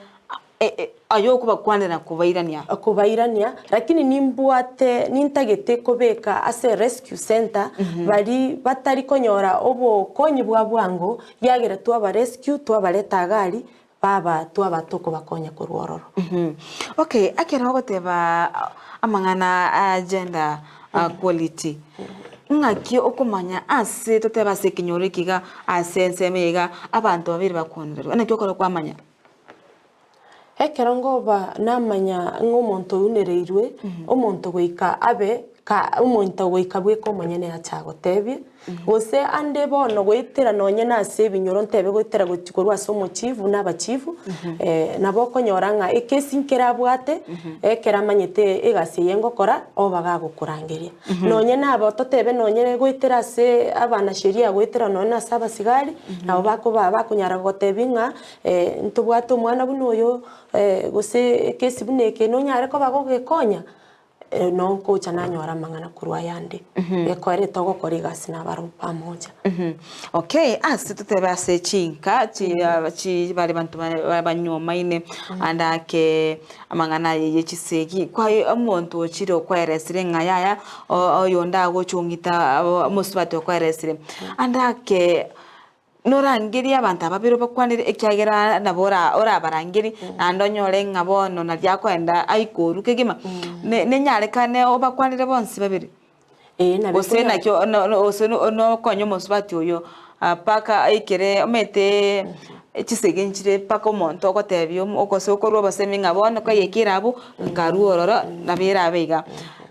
ayo kubakwanira kubairania lakini nimbwate nintagete kobeka ase rescue center bari batari konyora obo konyi bwa bwango yagera twa rescue twa bareta gari baba twa batoko bakonya kurwororo okay akera goteba amangana agenda quality ngaki okumanya ase toteba se kinyorikiga ase nsemega abantu babiri bakonderwa nakyo kora kwamanya ekero ngoba namanya ng'omonto unereirwe omonto goika abe ka omonto goika bweko monyene achagotebie gose ande bono goitera nonye nase binyoro ntebe goitera gotikorwa ase omochifu n'abachifu nabo konyoranga ekesinkera bwate ekera manyete egasi yengokora obaga gokurangeria nonye nabo totebe nonye goitera ase abana sheria goitera nonye ase abasigari nabo bakunyara gotebinga ntubwate omwana buno oyo gose ekesi buneke nonyare ko bagogekonya nonko chananyora mangana kurwa yande ekore togokora igasi nabaro pamoja okay ase tutebe ase chinka chi bari bantu banyomaine andake amangana yechisegi kwa omonto ochiro kweresire ngayaya oyo ndago chungita musubati okweresire andake norangiri abantu ababiro bakwanire ekyagera nabora ora barangiri andonyore ngabono na lyakwenda aikoru kegima nenyare kane obakwanire bonsi babiri osena kyo no konyo musubati oyo paka aikere omete echisegenchire paka omonto ogotebio okose okorwa basemi ngabona ko yekirabu ngaruororo nabera abeiga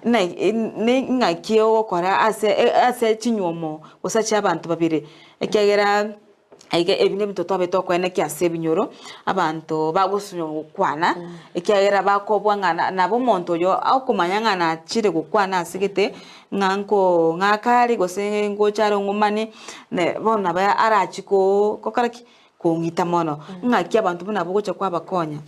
ne ngaki ogokora ase chinywomo osacha abantu babiri ekyagera aige ebine bitoto abeto kwene kyase binyoro abantu bagusunyo gukwana ekyagera bakobwa ngana nabo monto yo akumanya ngana chire gukwana asigete nganko ngakari gose ngocharo ngumani ne bona ba arachiko kokaraki kongita mono ngaki abantu bunabo gocha kwa bakonya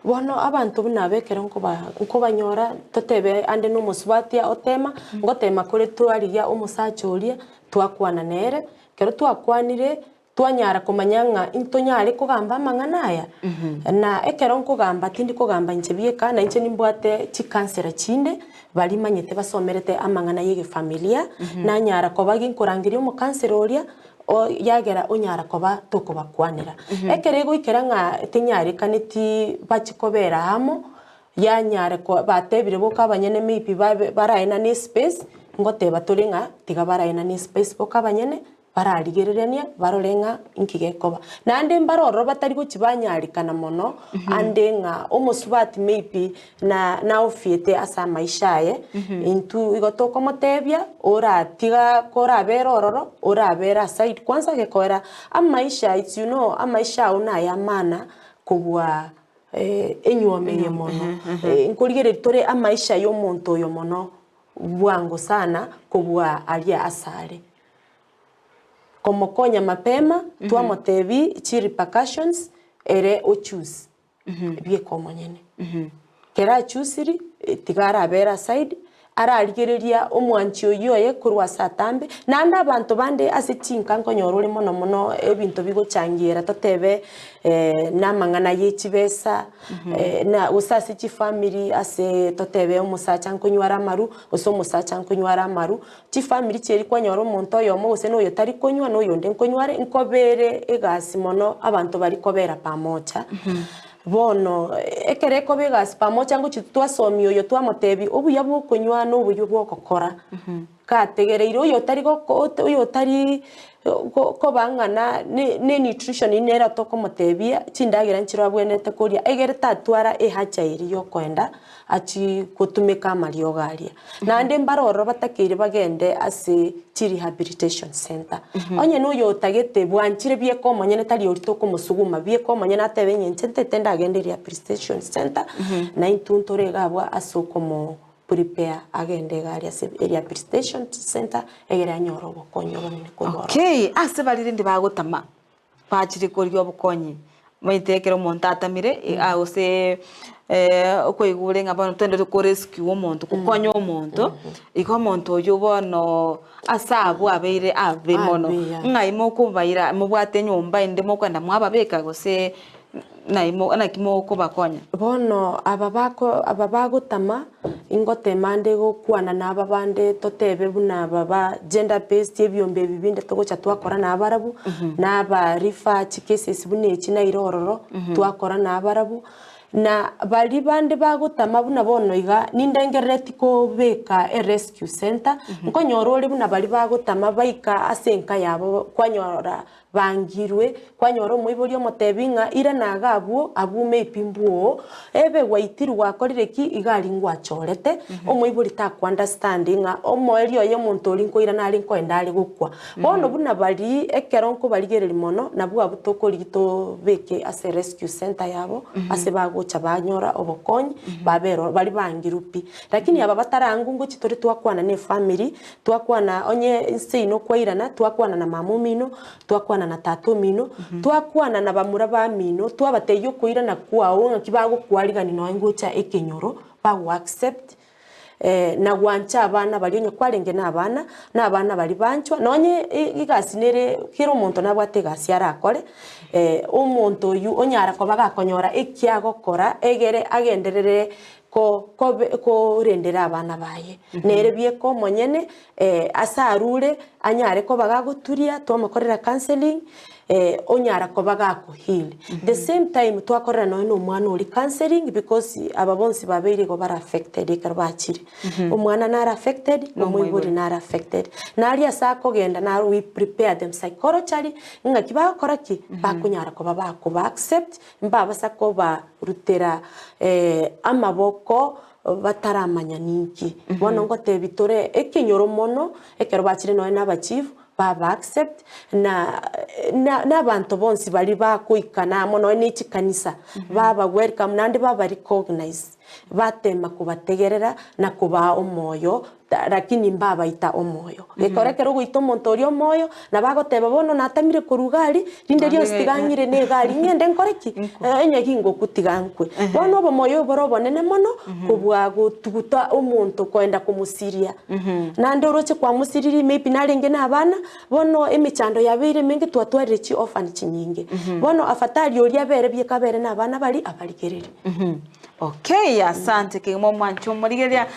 bono abantu bunabekera nko banyora totebe ande no muswatia otema ngotema kore twariya omusachoria twakwana nere kero twakwanire twanyara komanyanga intonyare kugamba mangana aya na ekero nkugamba tindi kugamba nchebieka na inche nimbwate chikansera chinde bali manyete basomerete amangana yege familia na nyara kobagi nkorangiria omukansera oria o yagera onyara koba toko bakwanira ekerego ikeranga tinyari kaneti bachikobera hamo yanyare ko batebire boka abanyene mipi baraina ni space ngoteba turinga tiga baraina ni space boka abanyene bararigererania barorenga inkigekoba nande mbaroro batari guchibanyarikana mono ande nga omusubati maybe na ofiete asa maishaye intu igotoko motebia ora tiga kora berororo ora bera side kwanza gekora amaisha it's you know amaisha una ya mana kubwa enyuomeye mono nkurigere tore amaisha yo muntu yo mono bwango sana kubwa alia asare komokonya mapema twamotebi chi repercussions ere o choose bie komonyene kera choosiri tigara bera side ararigereria omwanchi oyoye kurwa satambe nanda abantu bande ase chinka nkonyora ore mono mono ebinto bigochangiera totebe namang'ana yechibesa na usase chifamily ase totebe omusacha nkonywara amaru ose omusacha nkonywara amaru chifamily cheri kwanyora omonto oyomo ose noyo tari konywa noyo nde nkonyware nkobere egasi mono abantu bari kobera pamoja bono ekereko begasi pamoja ngochi twasomi oyo twamotebi obuya bwokonywa n'obuya bwokokora kategereire oyo tari kobang'ana ne nutrition inera tokomotebia chindagera nchiro abwenete koria egere tatwara ehacha iri yokwenda achi kutumika amalio garia nande mbaroro batakeire bagende ase rehabilitation center onye noyo tagete bwanchire bieko monyene tari orito komusuguma bieko monyene atebe nyenchente tenda agende rehabilitation center na intuntore gabwa asokomo prepare agende gari ase rehabilitation center egere anyoro bokonyo banene konyora okay ase balire ndi bagotama bachire kori obukonyi maitekero omonto atamire ase okoigure ng'abono twende ko rescue omonto gukonya omonto iko omonto oyo bono asabu abeire abe mono ng'aimo kubaira mubwate nyomba inde mokwenda mwababeka gose naimo anakimo kubakonya bono ababagotama ingotemande gokwana n'ababande totebe buna baba gender based ebyombe bibinde togocha twakora n'abarabu n'aba research cases bunechi na irororo twakora n'abarabu na bali bande bagotama buna bono iga nindengereti ko beka rescue center nkonyora ore buna bali bagotama baika asenka yabo kwanyora bangirwe kwanyora omoibori omotebinga ira nagabwo abume ipimbuo ebe waitiru wakorire ki igari ngwachorete omoibori ta understanding omoeri oyo omonto ori nkoira nari nkoenda ari gukwa bono buna bali ekero nko barigereri mono nabwo abutokori gito beke ase rescue center yabo ase bagocha banyora obokonyi babero bali bangirupi lakini aba batarangu ngo chitori twakwana ne family twakwana onye seino kwairana twakwana na mamumino twakwana na tato mino twakwana na bamura ba mino twabateyo kuirana kwao nkibago kwarigani no ngocha ekenyoro bago accept na gwancha abana bali onye kwarenge n'abana bali banchwa nonye igasi nere kiro omonto nabwate gasi arakore omonto oyu onyara kobaga konyora ekiagokora egere agenderere ko rendera abana baye nere bieko monyene asarure anyare ko bagaguturia twamukorera counseling onyara ko bagakuhile the same time twakorera no omwana uri counseling because ababonsi babeire go bara affected ekarbachire omwana nara affected omoiburi nara affected nari asako genda na we prepare them psychologically ngaki bakora ki bakunyara ko babakuba accept mbaba sako ba rutera amaboko bataramanya ninki bono ngote bitore ekenyoro mono ekero bachire no n'abachief baba accept na abantu bonsi bali bakuikana mono n'iki kanisa baba welcome nandi baba recognize batema kubategerera na kuba omoyo lakini mbaba ita omoyo ekorekero guito omontori omoyo na bagoteba bono natamire kurugari rinde ryo stigangire ne gari ngende nkoreki enye kingo kutigankwe bono omoyo borobo nene mono kubwa gutuguta omonto kwenda kumusiria nande oroche kwa musiriri maybe narenge n'abana bono emichando yabire mingi twatwarire chi orphan chinyinge bono afatari oria bere byekabere n'abana bali abaligerere okay asante kimo mwancho murigeria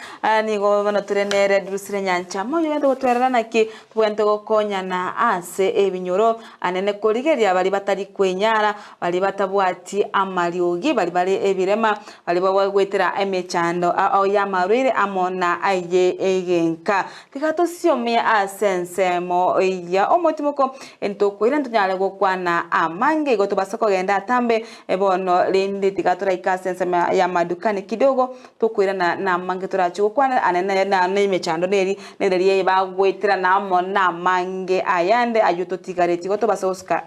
nigo bana turenere durusire nyancha moyo yende gutwerana ki twente gokonya na ase ebinyoro anene kurigeria bali batari kwenyara bali batabwati amariogi bali ebirema bali bagwetera emechando ya marire amona aye egenka tikato siomia asensemo ya omotimoko entokwira ntunyale gokwana amange gotubasako genda tambe ebono lindi tikato raika sensema ya madukani kidogo tukwira na mange turacho kwana anene na imechando neri neri bagwetira na amona mange ayande ayuto tigareti gotubasosika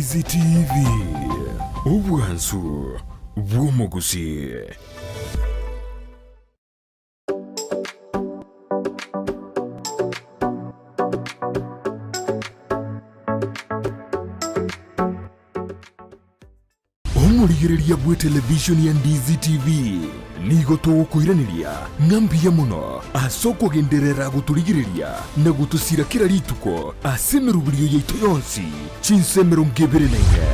Ndizi TV ubwanzu bw'umuguzi. Omurigereria bwe television ya Ndizi TV nigo tugukuiraniria ng'ambia muno asoko genderera guturigireria na gutusira kira rituko asemerubirio yaitu yonsi chinsemero ngeberenenge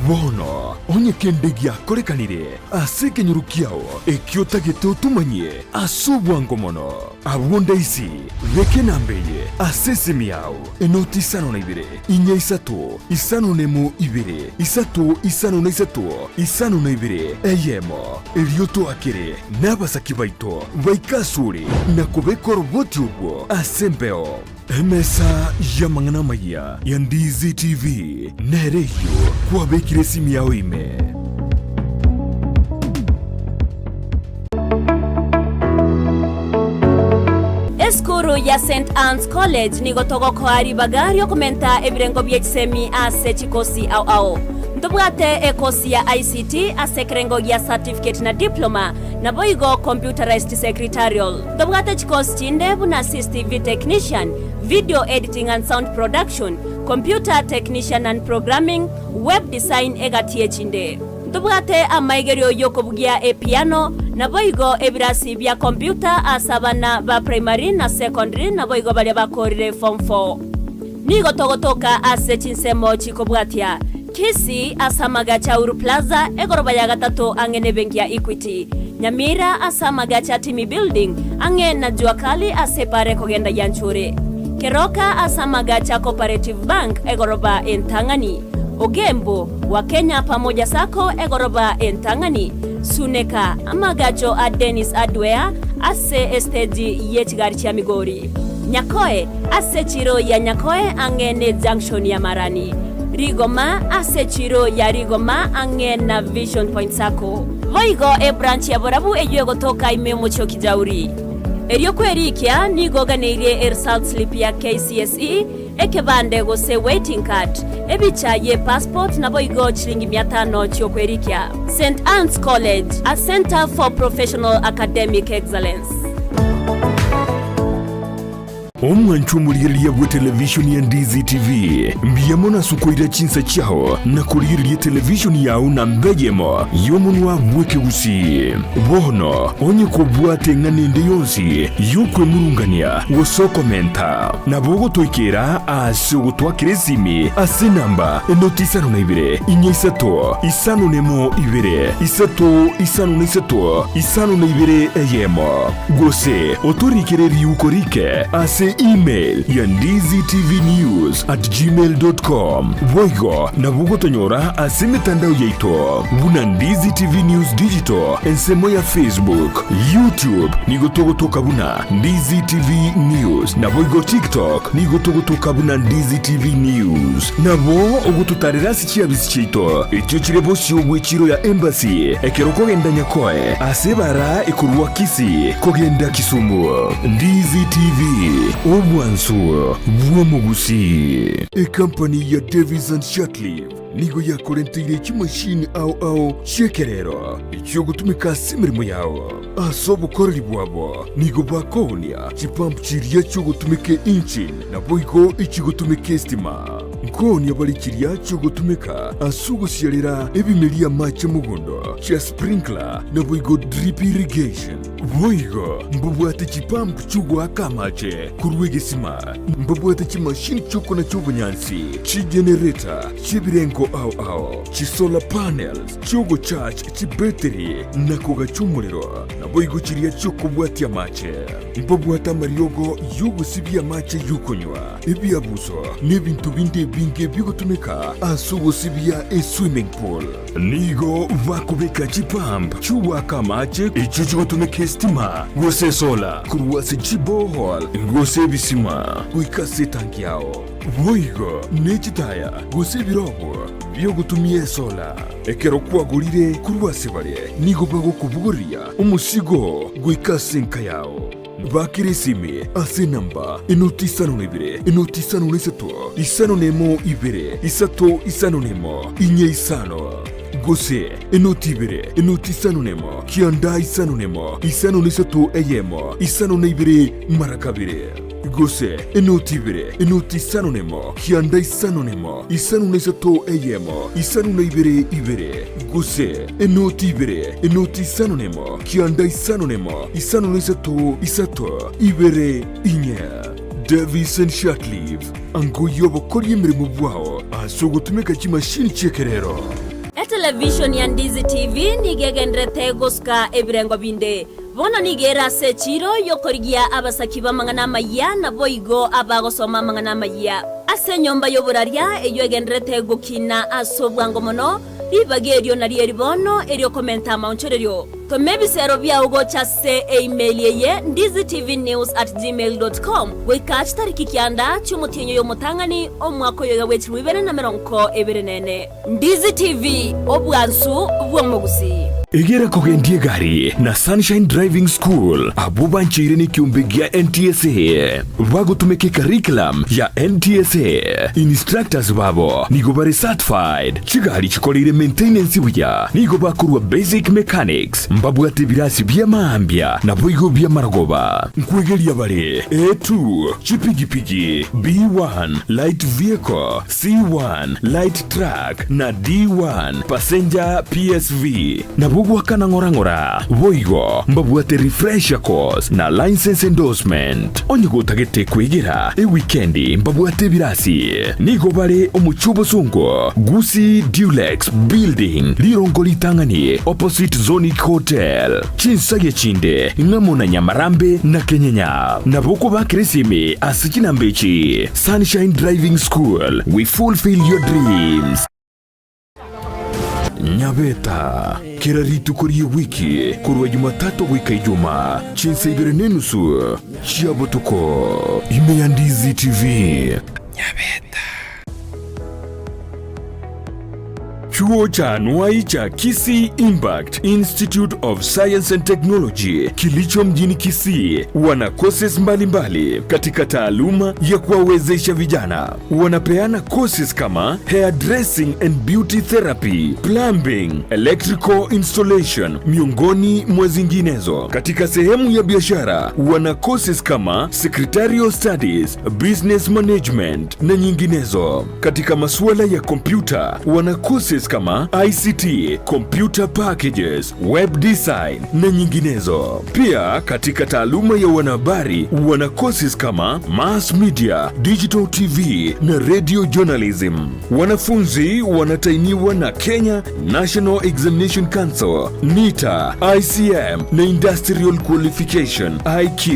bono onye kendegia korekanire asekenyurukiao ekiotagete utumanye asubwango mono abunda isi reke nambeye asesemiao enoti isano na ibere inya isatu isano nemu ibere isatu isano na isatu isano na ibere eyemo erioto akere n'abasaki baito baikasure na kubekora uboti ubwo asembeo emesa yamangana maya ya Ndizi TV nereyo kuwabekire simu yao ime. Eskuru ya St. Anne's College ni gotogoko ari bagari okumenta ebirengo by'ekisemi ase chikosi au ndobwate ekosi ya ICT ase kirengo ya certificate na diploma na boigo computerized secretarial ndobwate chikosi chinde buna CCTV technician, video editing and sound production, computer technician and programming, web design egatie chinde ndobwate amaigerio yokobugia piano na boigo ebirasi bya computer asabana ba primary na secondary na boigo bali bakorire form 4 nigo togotoka ase chinsemo chikobwatia Kisi asamaga cha Uru Plaza egoroba ya gatatu angene benki ya Equity. Nyamira asamaga cha Timi Building ange na Juakali asepare kogenda Yanchure. Keroka asamaga cha Cooperative Bank egoroba Entangani. Ogembo wa Kenya pamoja sako egoroba Entangani. Suneka amagacho a Dennis Adwea ase esteji yechigari cha Migori. Nyakoe ase chiro ya Nyakoe angene junction ya Marani. Rigoma ase chiro ya Rigoma ange na Vision Point Sako. Voigo branch ya Borabu ejuwe gotoka imemo choki jauri. Erio kwerikia nigo ganeirie result slip ya KCSE ekebande gose waiting card. Ebicha ye passport na boigo chilingi 500 chio kwerikia. St. Anne's College, a center for professional academic excellence. Omwanchu muliriria bwe television ya Ndizi TV mbiyamona sukoira chinsa chao na kuliriria television yao na mbejemo yomunwa mweke usi bono onye kubwate nganende yonsi yukwe murungania woso komenta na bogo toikera ase gutwakire simi ase namba enoti isano na ibere inya isato isano nemo ibere isato isano na isato isano na ibere eyemo gose otorikere yukorike ase email ya ndiztvnews@gmail.com voigo na bugotonyora ase mitandao yaito buna Ndizi TV News Digital ensemo ya Facebook, YouTube nigotogotoka buna Ndizi TV News na voigo TikTok nigotogotoka buna Ndizi TV News na bo ogututarira sichiabisi chito ekyo kirebo shobwe chiro ya embassy ekeroko genda Nyakoe ase bara ekurwa Kisi kogenda Kisumu. Ndizi TV obwansu bw'omugusi. Ekampani ya Davis and Shatcliffe nigo yakorentire chimashini au chekerero ekyo gutumika simirimo yawo asobukoreri bwabo nigo bakonia chipampu chiriya cyo gutumike engine na boigo ikigutumike stima nkoni abalikiria cyo gutumika asugusyalira ebimelia mache mugondo cha sprinkler na boigo drip irrigation boigo mbubwate chipampu chugwa kamache kurwegesima mbubwate chimashini choko na chobunyansi chigenerator chibirengo au chi solar panels chogo charge chi battery na koga chumuriro na boigo chiriya choko bwati amache mbubwata mariogo yugo sibia mache yukonywa ebiabuso n'ebintu bindi binge bigutumika asugo sibia swimming pool nigo vakubeka chipamp chuwaka mache icho chigutumika stima gose sola kuruwase chibohol gose bisima kuikase tanki yao boigo nechitaya gose birobo byo gutumie sola ekero kwagurire kuruwase bare nigo bago kubuguria umusigo gwikasenka yao bakiresime ase namba inoti isano n'ibiri inoti isano n'isatu isano n'emo ibiri isatu isano n'emo inye isano gose inoti ibiri inoti isano n'emo kianda isano n'emo isano n'isatu eyemo isano n'ibiri marakabiri gose inoti ibiri inoti isano n'emo kianda isano n'emo isano n'isatu eyemo isano n'ibiri ibiri gose inoti ibiri inoti isano n'emo kianda isano n'emo isano n'isatu isatu ibiri inye Davis and Shatleaf ango yobokora imirimo bwaho asogotumeka kimashini cyekerero television ya Ndizi TV nigegendrete goska ebirengo binde bono nigera sechiro yokorigia abasaki bamangana maya na boigo abagosoma mangana maya ase nyomba yoburaria eyo egendrete gokina asobwango mono ribagerio na rieribono erio komenta mauncherero tomebisero bya ugo chase email yeye ndiztvnews@gmail.com wekach tariki kianda chumutinyo yomutangani omwako yoga wechi wibere na meronko ebirenene Ndizi TV obwansu bwomogusi egera kogendie gari na Sunshine Driving School abubanchire ni kiumbegia NTSA bagutumeke curriculum ya NTSA instructors babo nigo bari certified chigari chikolire maintenance buya nigo bakurwa basic mechanics mbabwate birasi bya maambia na boigo bya maragoba nkwegelia bari A2 chipigipigi B1 light vehicle C1 light truck na D1 passenger PSV na bugwakana ngorangora boigo mbabwate refresher course na license endorsement onyigo tagete kwegera weekendi mbabwate birasi nigo bare omuchubo sungo Gusi Dulex building lirongoli tangani opposite Zonic Hotel chinsage chinde ngamona Nyamarambe na Kenyanya na boko bakresime asikina mbechi Sunshine Driving School we fulfill your dreams Nyabeta kiraritu kuri wiki kurwa Jumatatu wika Ijumaa chinsa ibere nenusu chiabotuko ime ya Ndizi TV Nyabeta Chuo cha anuai cha Kisii Impact Institute of Science and Technology kilicho mjini Kisii wana courses mbalimbali katika taaluma ya kuwawezesha vijana. Wanapeana courses kama hairdressing and beauty therapy, plumbing, electrical installation miongoni mwa zinginezo. Katika sehemu ya biashara wana courses kama secretarial studies, business management na nyinginezo. Katika masuala ya kompyuta wana courses kama ICT, computer packages, web design na nyinginezo. Pia katika taaluma ya wanahabari wana courses kama mass media, digital TV na radio journalism. Wanafunzi wanatainiwa na Kenya National Examination Council, NITA, ICM na Industrial Qualification IQ.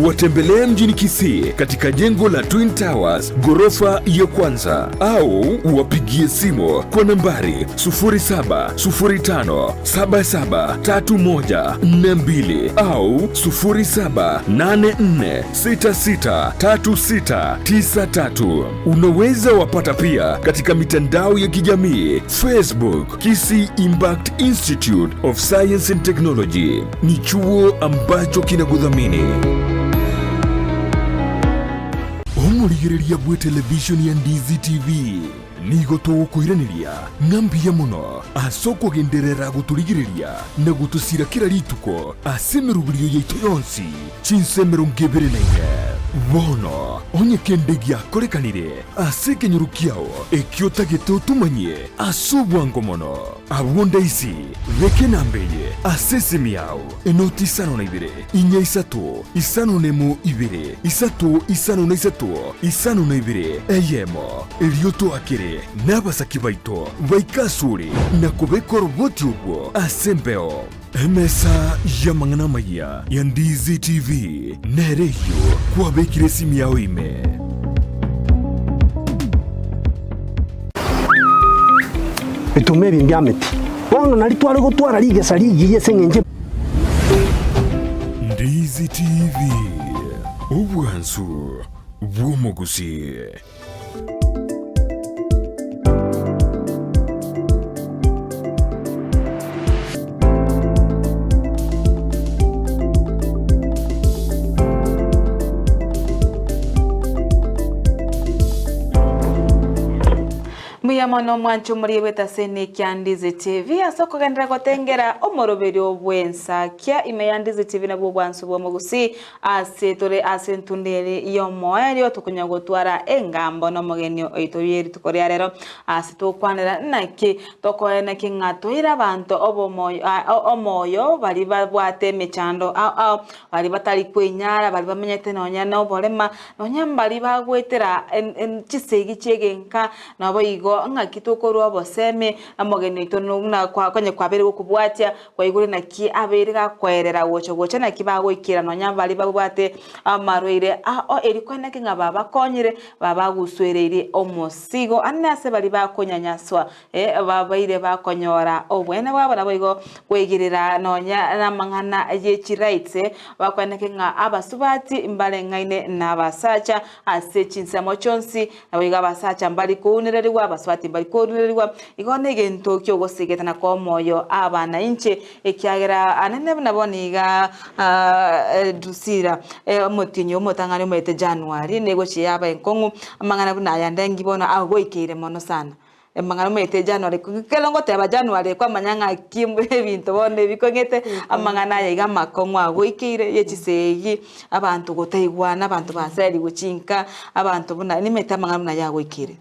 Watembelee mjini Kisii katika jengo la Twin Towers ghorofa ya kwanza au wapigie simu kwa nambari 0705773142 au 0784663693. Unaweza wapata pia katika mitandao ya kijamii Facebook Kisii Impact Institute of Science and Technology. Ni chuo ambacho kinakudhamini. Omurigereria bwe television ya Ndizi TV nigo tugukwiraniria ngambia muno asoko genderera guturigireria na gutusira kira rituko asemeruburio yaitu yonsi chinsemero ngebere naye bono onye kendegi akorekanire asekenyurukiao ekiotagete utumanye asubwango mono abunda isi veke nambeye asesemiao enoti isano na ibere inya isatu isano nemo ibere isatu isano na isatu isano na ibere eyemo elioto akere n'abasaki baito baikasure na kubekora ubwoti ubwo asembeo emesa ya mangana maya ya Ndizi TV nereyo kwabekire simu yao ime bitume bingameti bono nari twari gutwara rigesa rigiye sengenje Ndizi TV ubwansu bwomogusi. mono mwancho muri wetasene kyandize TV asoko gendera gotengera omoroberi obwensa kya imeyandize TV na bwansu bwo mugusi asetore asentundere iyo moyo tukunya gotwara engambo no mugenio oitoyeri tukoria rero asitokwanira naki tokoena kingatwira abantu omoyo bali babwate mechando bali batali kwenyara bali bamenyete nonya no bolema nonya bali bagwetera chisegi chegenka nabo igo ngakitukorwa oboseme amogene itono na kwanye kwabere okubwatia kwa igure naki abere gakwerera gocha naki bagwikira nonya bali babwate amarwire erikwene kinga baba konyire baba guswereire omosigo anase bali bakonyanyaswa babaire bakonyora obwene bwabo nabo igo kwegirira nonya namangana yechiraitse bakwene kinga abasubati mbale ngaine nabasacha asechinsamo chonsi nabo iga basacha mbali kunireriwa abaswati mbali kunireriwa igone gento kyo gosigeta kwa moyo abana inche ekyagera anene naboniga dusira motinyo motangane mwete January nego chiyaba enkongu amangana bunaya ndengibona agoikire mono sana amangana mwete January kelongo teba January kwa manyanga kimbe bintu bone bikongete amangana yiga makongo agoikire yechisegi abantu gotaigwana abantu baseri guchinka abantu buna nimeta amangana bunaya agoikire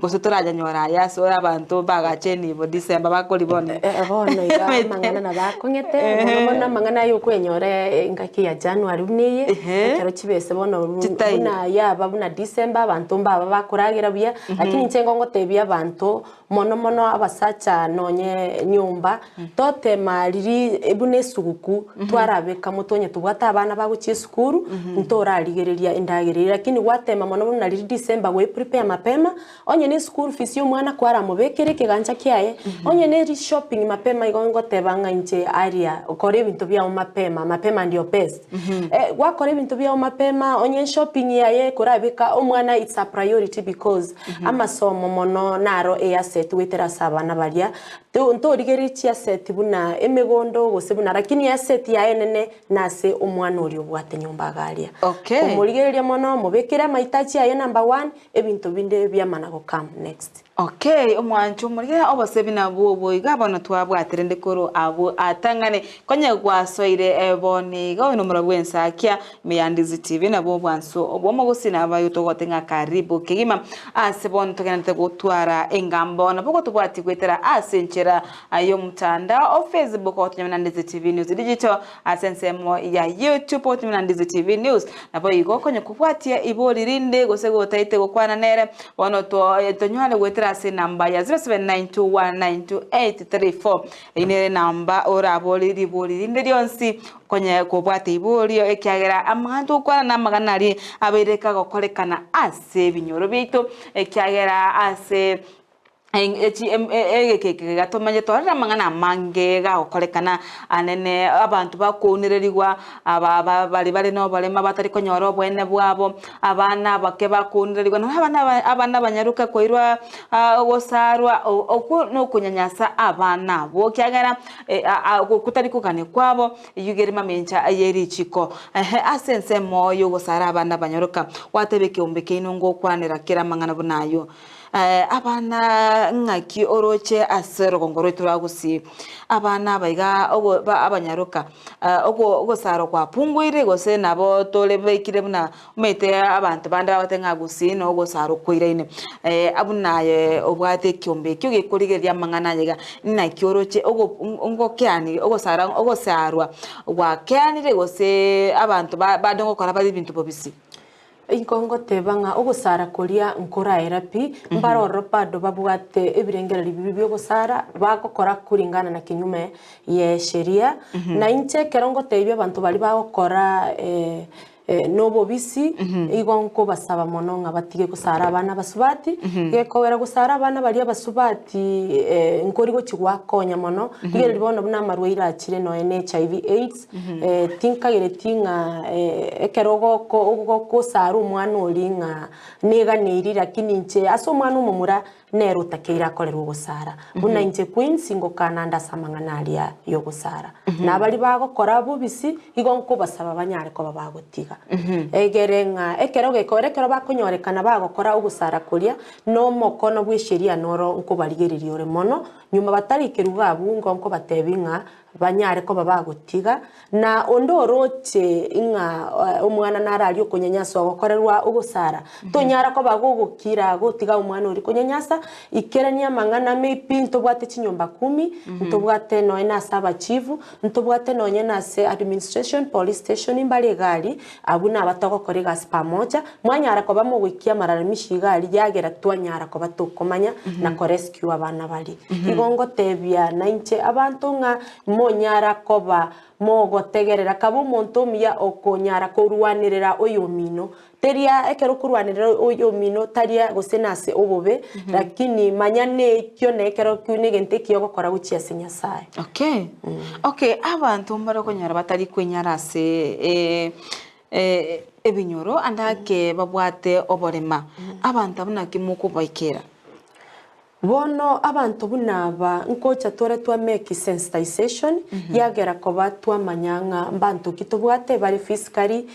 Kosotoraja nyora yaso abantu bagacheni bo December bakolibone bono iga mangana na bakongete bono mangana yo kwenyore ngaki ya January uniye kero chibese bono buna ya babuna December abantu baba bakuragira bya lakini ncengo ngotebya abantu mono abasacha nonye nyumba tote maliri ebune suguku twarabeka mutonye tubwata abana baguchi skuru ntorarigereria indagereria lakini watema mono na December we prepare mapema onye ne school fees y'umwana kwara mubekere kiganja kyaye onye ne shopping mapema igongo tebanga nje area ukore ibintu bya mapema ndio best wakore ibintu bya mapema onye shopping yaye kurabika umwana it's a priority because amasomo mono naro asset wetera sabana balia ntorigerichi asset buna emegondo gose buna lakini asset yaye nene nase umwana uri obwate nyumba galia umurigereria mono mubekere mahitaji yaye number 1 ebintu binde bya manago come next. Okay, omwancho muriya obasebina bobo igabana twabwatire ndekoro abo atangane konye gwasoire eboni go nomero bwensa kya meyandizi TV nabo bwanso obwomo gusina abayo togotenga karibu kigima asebon togenete gutwara engambo nabo tubwati kwetera asenchera ayo mutanda o Facebook otunyandizi TV News digital asensemo ya YouTube otunyandizi TV News nabo igo konye kubwatia iboli rinde gosego taite gokwana nere wono to tonywale gwetera se namba ya 0792192834 ine namba oraboli riboli rinde ryonsi konye kubwate iboli ekyagera amantu kwana namaganari abereka gokorekana ase binyoro bito ekyagera ase gatomanye torera mangana mange ga okorekana anene abantu bakunirerigwa bali no balema batari konyora obwene bwabo abana bake bakunirerigwa no abana banyaruka koirwa gosarwa no kunyanyasa abana bo kyagera kutari kugane kwabo yugeri mamencha yeri chiko asense moyo gosara abana banyaruka watebeke umbeke inongo kwanira kira mangana bunayo abana ngaki oroche asero gongoro turagusi abana baiga abanyaruka ogo saro kwa pungwire gose nabo tole bekire buna mete abantu banda batenga gusi no ogo saro kwirene abunaye obwate kyombe kyo gekurigeria mangana yega naki oroche ogo kyani ogo sarwa wa kyani gose abantu badongo kora bali bintu bobisi inkongo tebanga ogusara kolia nkora erapi mbaro ropado babwate ebirengera bibi byo gusara bagokora kuringana na kinyume ye sheria na inche kerongo tebyo abantu bali bagokora nobo bisi igonko basaba mono ngabatige gusara abana basubati gekowera gusara abana bali abasubati nkori go kigwa konya mono ngere libona buna marwira akire no HIV AIDS tinka gere tinga ekerogo ko sara umwana olinga nega nirira kininche aso mwana umumura nero takeira kolerwa gusara buna inche queens ngo kananda samanganalia yo gusara nabali bagokora bubisi igonko basaba banyare ko babagotiga egerenga ekero gekore bakonyorekana bagokora ugusara kuria no mokono bw'esheria noro nkobarigereria ore mono nyuma batarikeruga abungo nko batebinga banyare ko babagotiga na ondoroche inga omwana narari okunyanyasa ogokorerwa ugusara tonyara ko bagogokira gotiga omwana ori kunyanyasa ikerania mangana mepi ntobwate chinyomba 10 ntobwate no ena saba chifu ntobwate no nyena se administration police station imbali gari abuna batogokore gas pamoja mwanyara ko bamugikia mararimishi gari yagera twanyara ko batokomanya na ko rescue abana bali igongo tebia na inche abantu nga monyara koba mogotegerera kabo muntu mia okonyara kurwanirira uyu mino teria ekero kurwanirira uyu mino taria gosenase obobe lakini manyane kyo nekero kyune gente kyo gukora gucia sinyasaye. Okay abantu mbara konyara batari kwenyarase ebinyoro andake babwate oborema abantu abuna kimuko baikera bono abantu bunaba nkocha tore twa make sensitization yagera koba twamanyanga mbantu kitubwate bari physically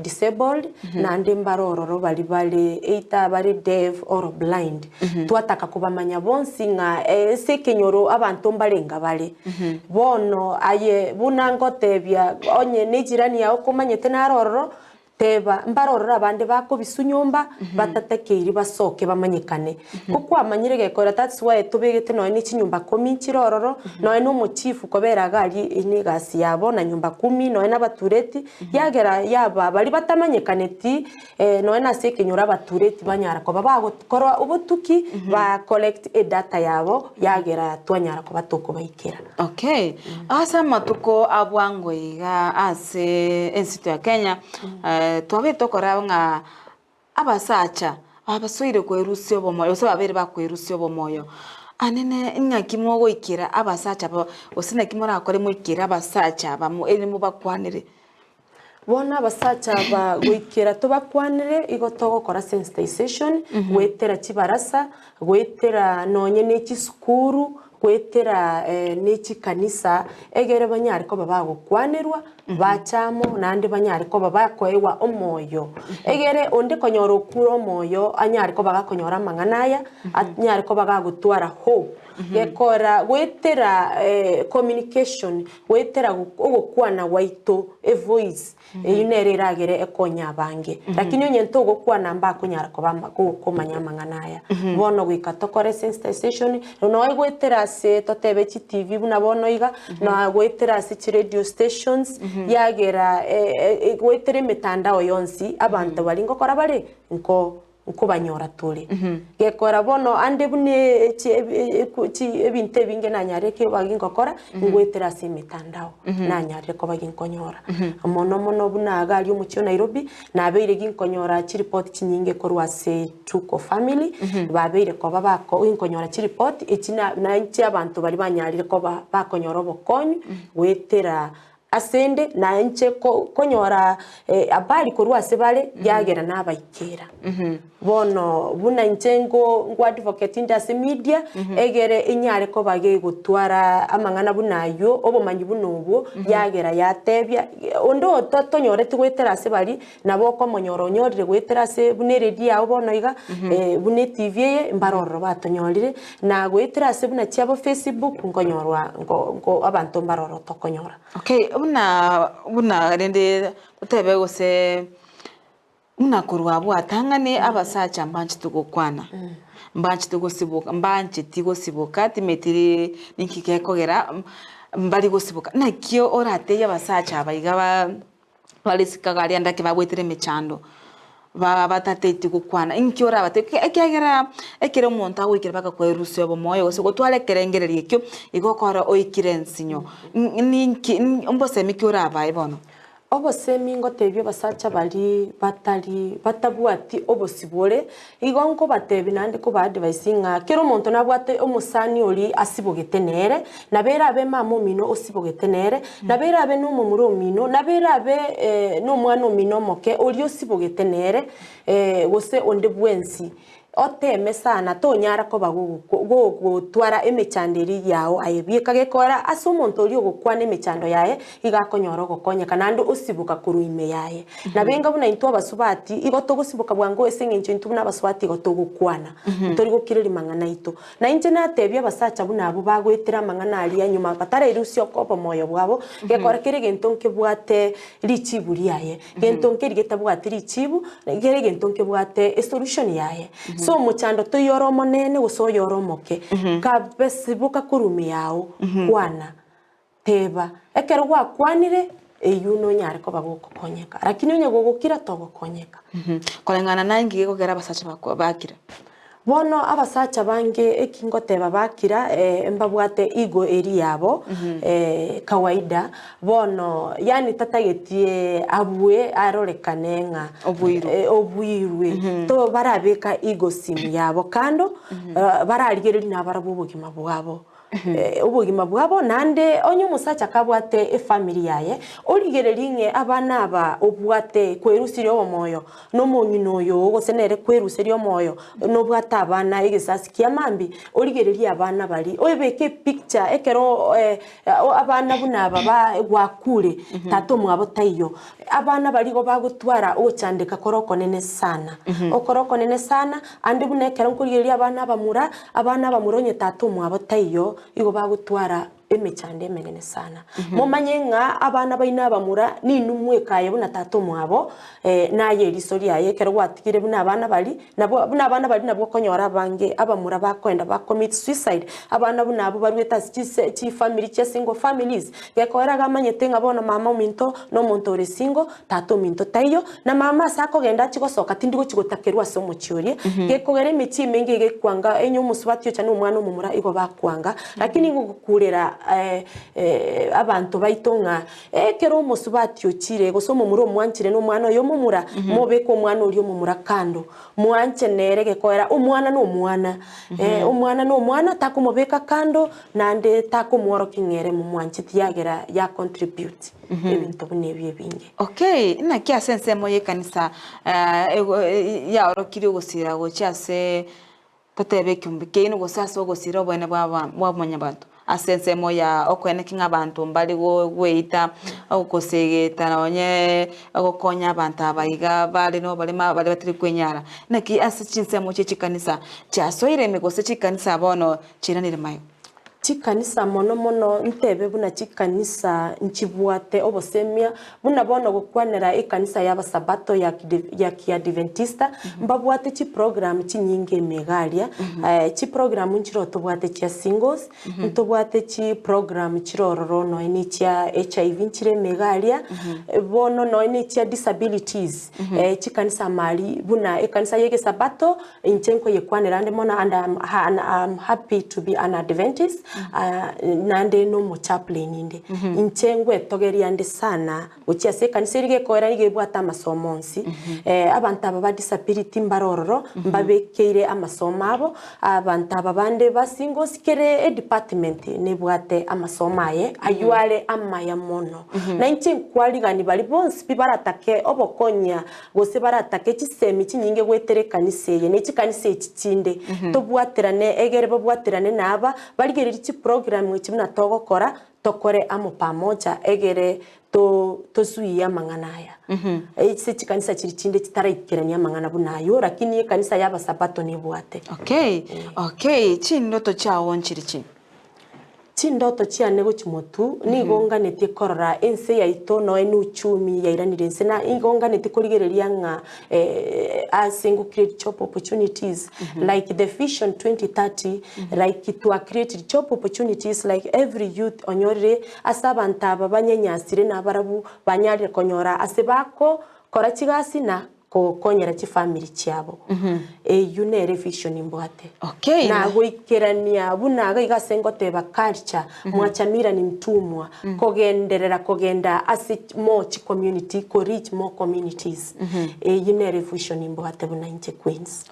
disabled na ndi mbarororo bali either bari deaf or blind twataka kubamanya bonsi nga sekenyoro abantu mbarenga bali bono aye bunangotebya onye nijirani yao kumanyete narororo teba mbarorora abande bako bisunyomba batatekeiri basoke bamanyikane kuko amanyire gekora that's why tubegete no ni chinyumba 10 chirororo no no mochifu kobera gali inigasi yabo na nyumba 10 no na batureti yagera yaba bali batamanyikane ti no na sekenyura batureti banyara ko babagokora ubutuki ba collect data yabo yagera twanyara ko batoko bayikera. Asa matuko abwango iga ase institute ya Kenya twabe tokora nga abasacha abasuire kwerusyo bomoyo so babere bakwerusyo bomoyo anene ingakimo goikira abasacha osina kimora akore muikira abasacha bamu elimu bakwanire bona abasacha ba goikira to bakwanire igotogo kora sensitization gwetera chibarasa gwetera nonye neki skuru gwetera neki kanisa egere banyari ko babagokwanirwa bachamo nandi banyari ko babakoewa omoyo egere onde konyoro kuro omoyo anyari ko bagakonyora manganaya anyari ko bagagutwara hope gekora gwetera communication gwetera ogokwana waito a voice inere ragere ekonya bange lakini onyento ogokwana mba kunyara ko komanya manganaya bono gwikatokore sensitization no gwetera se totebe chi TV buna bono iga no gwetera se radio stations yagera gwetere mitandao yonsi abantu bali ngokora bali nko banyora tuli gekora bono ande bune ebinte binge nanyareke bagingokora ngwetera se mitandao nanyareke ko baginkonyora mono buna gali umucyo Nairobi nabeire ginkonyora chi report chinyinge korwa se Tuko family babeire ko babako inkonyora chi report ekina na nchi abantu bali banyarire ko bakonyora obokonyu gwetera asende na nche konyora abali korwa sebale yagera nabaikera bono buna nchengo ngo advocate indase media egere inyare ko bage gutwara amangana bunayo obomanyi bunubu yagera yatebya ondo tonyore twetera sebali nabo ko monyoro nyorire gwetera se buneredi yawo bono iga bune TV ye mbaroro batonyorire na gwetera se buna cyabo Facebook ngonyorwa ngo abantu mbaroro tokonyora. Buna rende tebe gose una kurwabu atangane abasacha mbanchi tugokwana mbanchi tugosibuka mbanchi tigosibuka timetiri ninkikekogera mbali gosibuka nakyo orate yabasacha abayiga balisikagali andake babwetere mechando batatete gukwana inkyo rabate ekegera ekere umuntu awikira baka kwerusyo bomoyo gose gotwale kerengereri kyo igokora oikirensinyo ninki mbose mikyo rabaye bono obosemi ngotebyo basacha bali batabwati obosibore igonko batebi nande ko ba advice nga kero umuntu nabwate omusani oli asibogete nere nabera abe mama mino osibogete nere nabera abe no mumuro mino nabera abe no mwana mino moke oli osibogete nere gose onde bwensi oteme sana tonyara ko bago twara emechanderi yao ayebika gekora asumonto ri ogukwana emechando yae igakonyora gokonya kanando osibuka kuruime yae na benga buna into abasubati igoto gusibuka bwango esengencho into buna abasubati igoto gukwana tori gukiriri mangana ito na inje natebya abasacha buna abo bagwetera mangana ali anyuma batara irusio kopo moyo bwabo gekora kire gento nkebwate richibu yae gento nkeri getabwate richibu gere gento nkebwate solution yae so muchando to yoro monene uso yoro moke kabesibuka kurumi yao kwana teba ekero gwa kwanire eyuno nyare ko bagukonyeka lakini onye gugukira to gukonyeka kolengana nangi gogera basacha bakira bono abasacha bange ekingoteba bakira mbabwate igo eri yabo kawaida bono yani tatagetie abue arorekanenga obwirwe to barabeka igo simu yabo kando bararigereri nabarabu bugima bwabo ubugima bwabo nande onye musacha kabwate family yaye origereringe abana aba obwate kwerusiri omoyo no munyino yo gosenere kwerusiri omoyo no bwata abana igesasi kiamambi origereri abana bari oyebeke picture ekero abana buna baba gwakure tato mwabo tayo abana bari go bagutwara ochandika koroko nene sana okoroko nene sana andi buna ekero nkurigereri abana bamuronye tato mwabo tayo igo bagutwara emechande menene sana mumanyenga abana baina bamura ni numwe kaye buna tato mwabo naye risori yaye kero watigire buna abana bari nabo konyora bange abamura bakwenda ba commit suicide abana buna abo barweta chi family che single families gekora gamanyete ngabona mama minto no montore single tato minto tayo na mama sako genda chigosoka tindigo chigotakerwa so muchiori gekogere mechi menge gekwanga enyo musubatyo cyane umwana umumura igo bakwanga lakini ngukurera abantu baitonga kero musubati okire gosoma muri omwanchire no mwana yo mumura mobeko mwana uri omumura kando mwanche nerege koera omwana no mwana omwana no mwana takumobeka kando nande takumworo kingere mu mwanchi tiagera ya contribute ebintu bunebye binge okay na kia sense moye kanisa ya orokiri gusira gochase tatebe kumbike ino gosasa gosira bwana bwa mwanyabantu asense moya okwene kinga abantu mbali weita okosegeta nonye okonya abantu abayiga bali no bali batiri kwenyara naki asichinse mo chikanisa chasoire migose chikanisa bono chiranire mayo chikanisa mono ntebe buna chikanisa nchibwate obosemia buna bono gukwanera ikanisa yaba sabato ya Adventista mbabwate chi program chinyinge megalia chi program nchiro tobwate chia singles ntobwate chi program chirororo no ini chia HIV nchire megalia bono no ini chia disabilities chikanisa mali buna ikanisa yege sabato inchenko yekwanera ande mona and I'm happy to be an Adventist nande no mo chaplain inde inchengwe togeri ande sana uchi se kanisirige koera ige bwata masomonsi abantu aba disability mbarororo mbabekeire amasoma abo abantu aba bande basingo sikere department ne bwate amasoma ye ayuale amaya mono na inchenkwaligani bali bonsi bibaratake obokonya gose baratake chisemi chinyinge gwetere kaniseye ne chikanise chichinde tobwaterane egere babwaterane naba baligere program chimna togokora tokore amo pamoja egere tozuia manganaya ese chikanisa chirichinde chitaraikerania mangana bunayo lakini kanisa yaba sabato ni bwate okay chindoto chawo nchirichi chindoto chiane gochimotu ni gonganete korora ense yaito no enu uchumi yairanire ense na igonganete kurigereria nga single create job opportunities like the vision 2030 like to create job opportunities like every youth onyorire asabanta babanyanyasire na barabu banyari konyora asebako kora chigasi na konyera chi family chiabo yune vision imbwate na goikerania bunaga igasengote ba culture mwachamira ni mtumwa kogenda as more community ko reach more communities yune vision imbwate buna inche Queens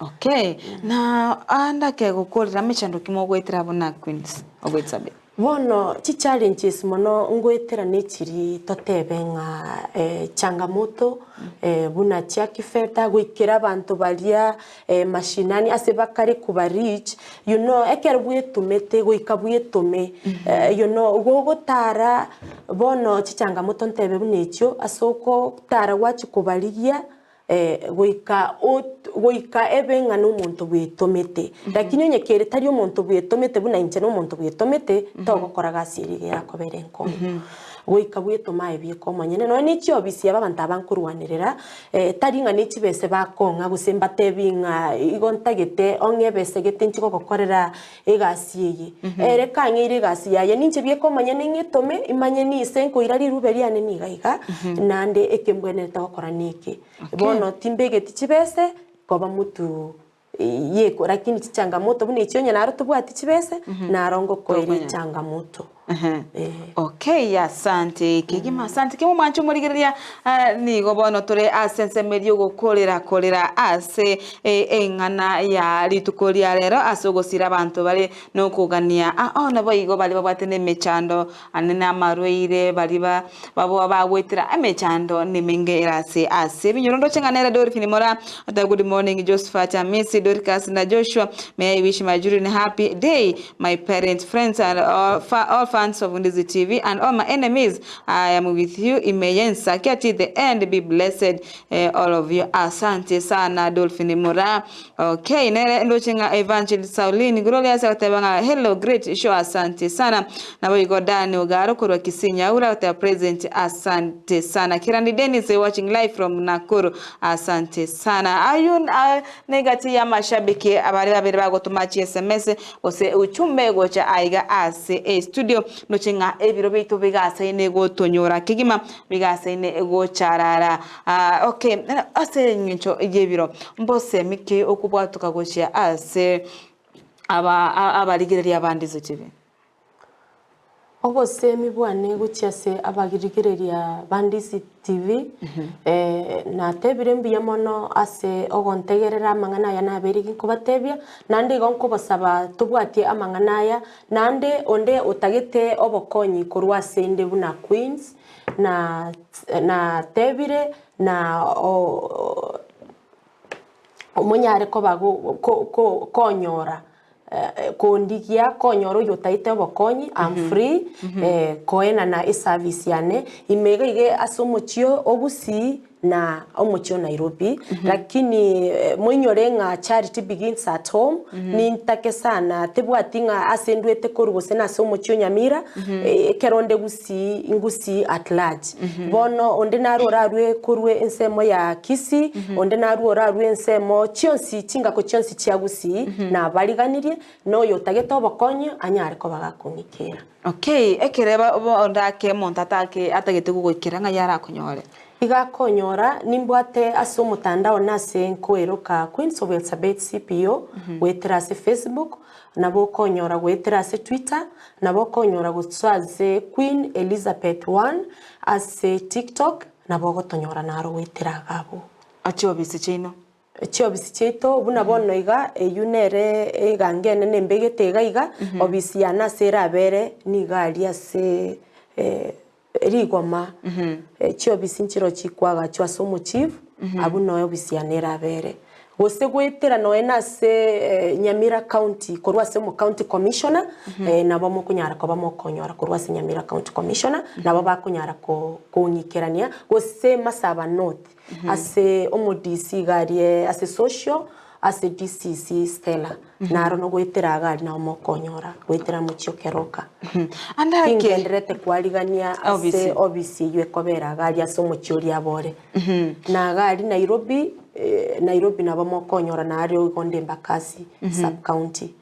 na anda ke gukorera mechando kimo gwetira buna Queens ogwetsabe Bono chi challenges mono ngwetera nechiri totebenga changamoto buna chia kifeta gwikira abantu balia mashinani ase bakari kuba reach you know ekerbuye tumete gwikabwe tume you know gogotara bono chi changamoto ntebe bunechyo asoko tara wachi kubaligia goika ebenga n'umuntu bwitomete lakini nyekere tari umuntu bwitomete buna inche n'umuntu bwitomete togokora gasiri yakobere nko goika bwitoma ebiko monyene no nichi obisi abantu abankuruwanirira tari nga nichi bese bakonga gusemba tebinga igontagete ongebese getinchi gokorera egasi ere kangire gasi yaye ninche bieko monyene ngitome imanye ni senko irari ruberiane ni gaiga nande ekembwene togokora niki bono timbege tichibese koba mutu yeko lakini changamoto bune chionye naro tubwati chibese narongo koiri changamoto Okay, asante kigima asante kimu manchu murigiria nigo bono tore asense medio gokorera ase engana ya litukoria rero asogosira abantu bari no kugania ona boigo bali babwatene mechando anene amarweire bali babo bagwetira emechando nimengera ase binyorondo chenganera dori finimora good morning Josephat Amisi Dorcas na Joshua, may I wish my children a happy day, my parents, friends and all fans of Ndizi TV and all my enemies. I am with you. Imeyensa kati the end. Be blessed, all of you. Asante sana Dolphine Mora. Okay, nere ndochenga Evangelist Saulini Gloria Sakatebanga. Hello, great show. Asante sana. Na we go Dani Ugaro Kurwa Kisinya Ura uta present. Asante sana. Kirandi Dennis watching live from Nakuru. Asante sana. Ayun negati ya mashabiki abari babiri bagotumachi SMS ose uchumbe gocha aiga ase studio nochenga ebiro bito bigasa ine gotonyora kigima bigasa ine egocharara okay ase nyincho yebiro mbose mike okubwatuka gocha ase abaligireria abandizo TV obose mibwane guchiase abagirigireria bandisi TV na tebire mbiya mono ase ogontegerera amangana ya naberigi kubatebya nande gonko basaba tubwatie amangana ya nande onde utagete obokonyi kurwa sende buna Queens na tebire na omonyare ko bago konyora kondigia konyoro yotaite bokonyi am free koena na service yane imega ige asomochio obusi na omochio Nairobi lakini moinyorenga charity begins at home ni ntake sana tebwatinga asendwete korugose na somochio Nyamira keronde gusi ngusi at large bono onde narorarwe korwe ensemo ya Kisi onde narorarwe ensemo chionsi chinga ko chionsi chiagusi na baliganirie no yotagete obokonyi anyare ko bagakunikira okay ekereba ondake montatake atagete gugukira nga yara kunyore igakonyora nimbwate aso mutandao nase nkoeroka Queens of Elizabeth CPO wetera se Facebook nabo konyora wetera se Twitter nabo konyora gutsaze Queen Elizabeth 1 ase TikTok nabo gotonyora naro wetera gabo acho bisichino Chobisi cheto buna bono iga yunere egangene nembegete iga obisi yana sera bere ni galia se rigoma chobisi nchiro chikwaga chwaso mu chief abuno obisi yanera bere gose gwetera noena se Nyamira County korwa se mu county commissioner nabo mukunyara ko bamokonyora korwa se Nyamira County commissioner nabo bakunyara ko kunyikerania gose Masaba North ase omodisi garie ase social ase DCC Stella naro no gwetera gari na omokonyora gwetera muchio keroka andake ngendrete kwaligania ase obisi yekobera gari ase omochio abore na gari Nairobi nabo mokonyora na ari ogonde Mbakasi sub county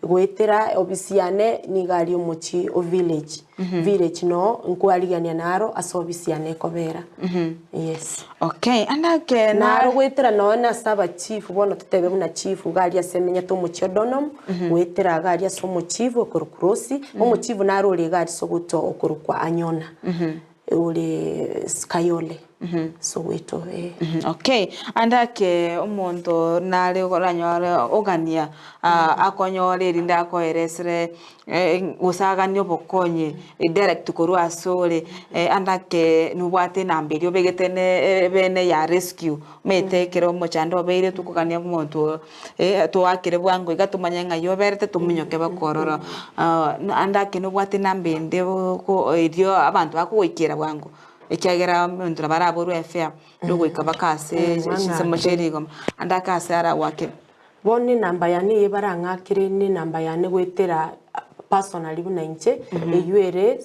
gwetera obisi yane ni gari omochi o village no nkwaligania naro ase obisi yane kobera yes okay andake naro gwetera nona saba chief bono tutebe muna chief gari asemenya to mochi Donom gwetera gari ase omochi okurukurosi omochi naro le gari sogoto okurukwa Anyona ule Skayole Soweto. Okay, andake umuntu nari goranyora ogania akonyore rinda akoeresere usagani obokonye direct koru asore andake nubwate nambiri obegetene bene ya rescue metekero mochando beire tukugania umuntu twakire bwango igatumanya ngayo berete tumunyoke bakorora andake nubwate nambende ko idio abantu bakugwikira bwango ekyagera muntu baraburu efya ndugwika bakase shisemo andakase ara wake bone namba yane barangakire ni namba yane gwetera personally bunanche eyuere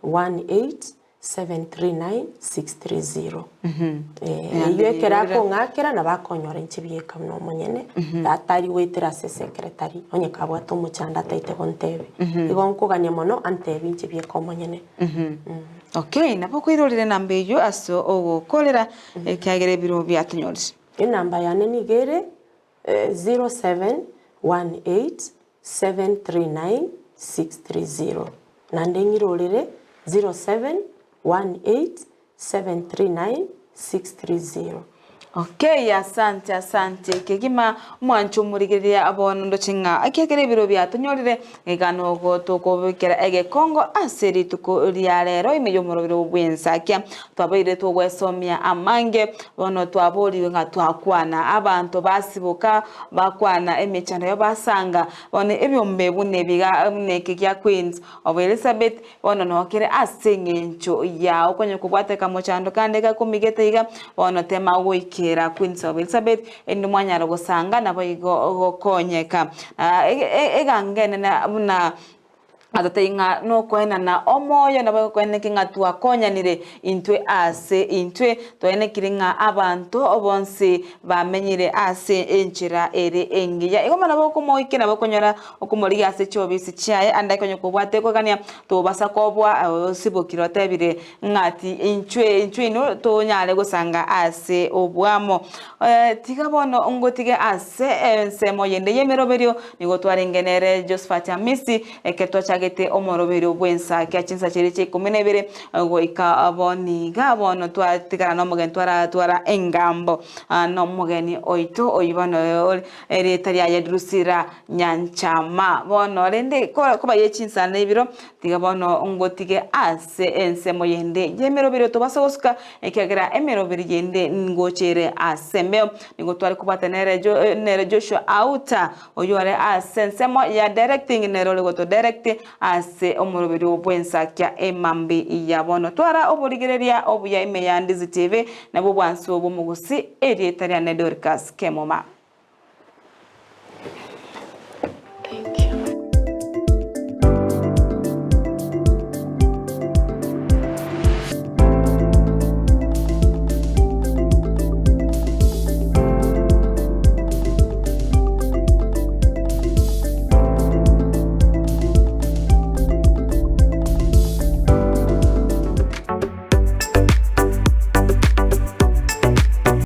0718739630 eyuekera ko ngakira na bakonyora nchibieka no munyene atari gwetera se secretary onye kabwa to muchanda taite bontebe igonko ganya mono antebi nchibieka munyene. Okay, nabo kwirorire namba iyo aso ogokorera kyagere biro byatunyorije. Namba yane nigere 0718739630 nande ngirorire 0718739630. Okay, asante kegima mwanchu murigiria abono ndochinga akegere biro byatunyorire egano goto kobekera ege Kongo aseri tuko liarero imeyomoro biro bwensakia twabaire twesomia amange bono twaboliwe nga twakwana abantu basibuka bakwana emechano yabasanga bone ebyombe bune biga neke kya Queens of Elizabeth bono nokere asengencho ya okonye kubwate kamochando kandi gakumigete iga bono tema wiki Queens of Elizabeth indi mwanyara gusanga nabo igokonyeka egangene na atatinga no kwena na omoyo nabo kwene kinga twakonyanire intwe ase intwe toene kiringa abantu obonse bamenyire ase enchira ere engiya igoma nabo kumoike nabo konyora okumori ase chobisi chaye andakonye kubwate ko kania to basa kobwa sibokiro tebire ngati intwe no to nyale gusanga ase obwamo tigabono ngotige ase ensemo yende yemeroberio nigo twarengenere Josephat Amisi eketwa gete omorobero bwensa kyachinsa chereche 12 goika aboni gabono twatikana no mugen twara engambo no mugeni oito oyibano eretaria ya drusira nyanchama bono rende ko bayechinsa nebiro tigabono ngotige ase ensemo yende yemerobero to basoska ekyagera emerobero yende ngochere asembeo ningo twari kubatenere nere Joshua Auta oyore asensemo ya directing nero legoto direct ase omuroberi obwensa kya emambi iyabono twara oburigereria obuya ime ya Ndizi TV nabo bwansi obumugusi eri etaria Nedorcas Kemoma.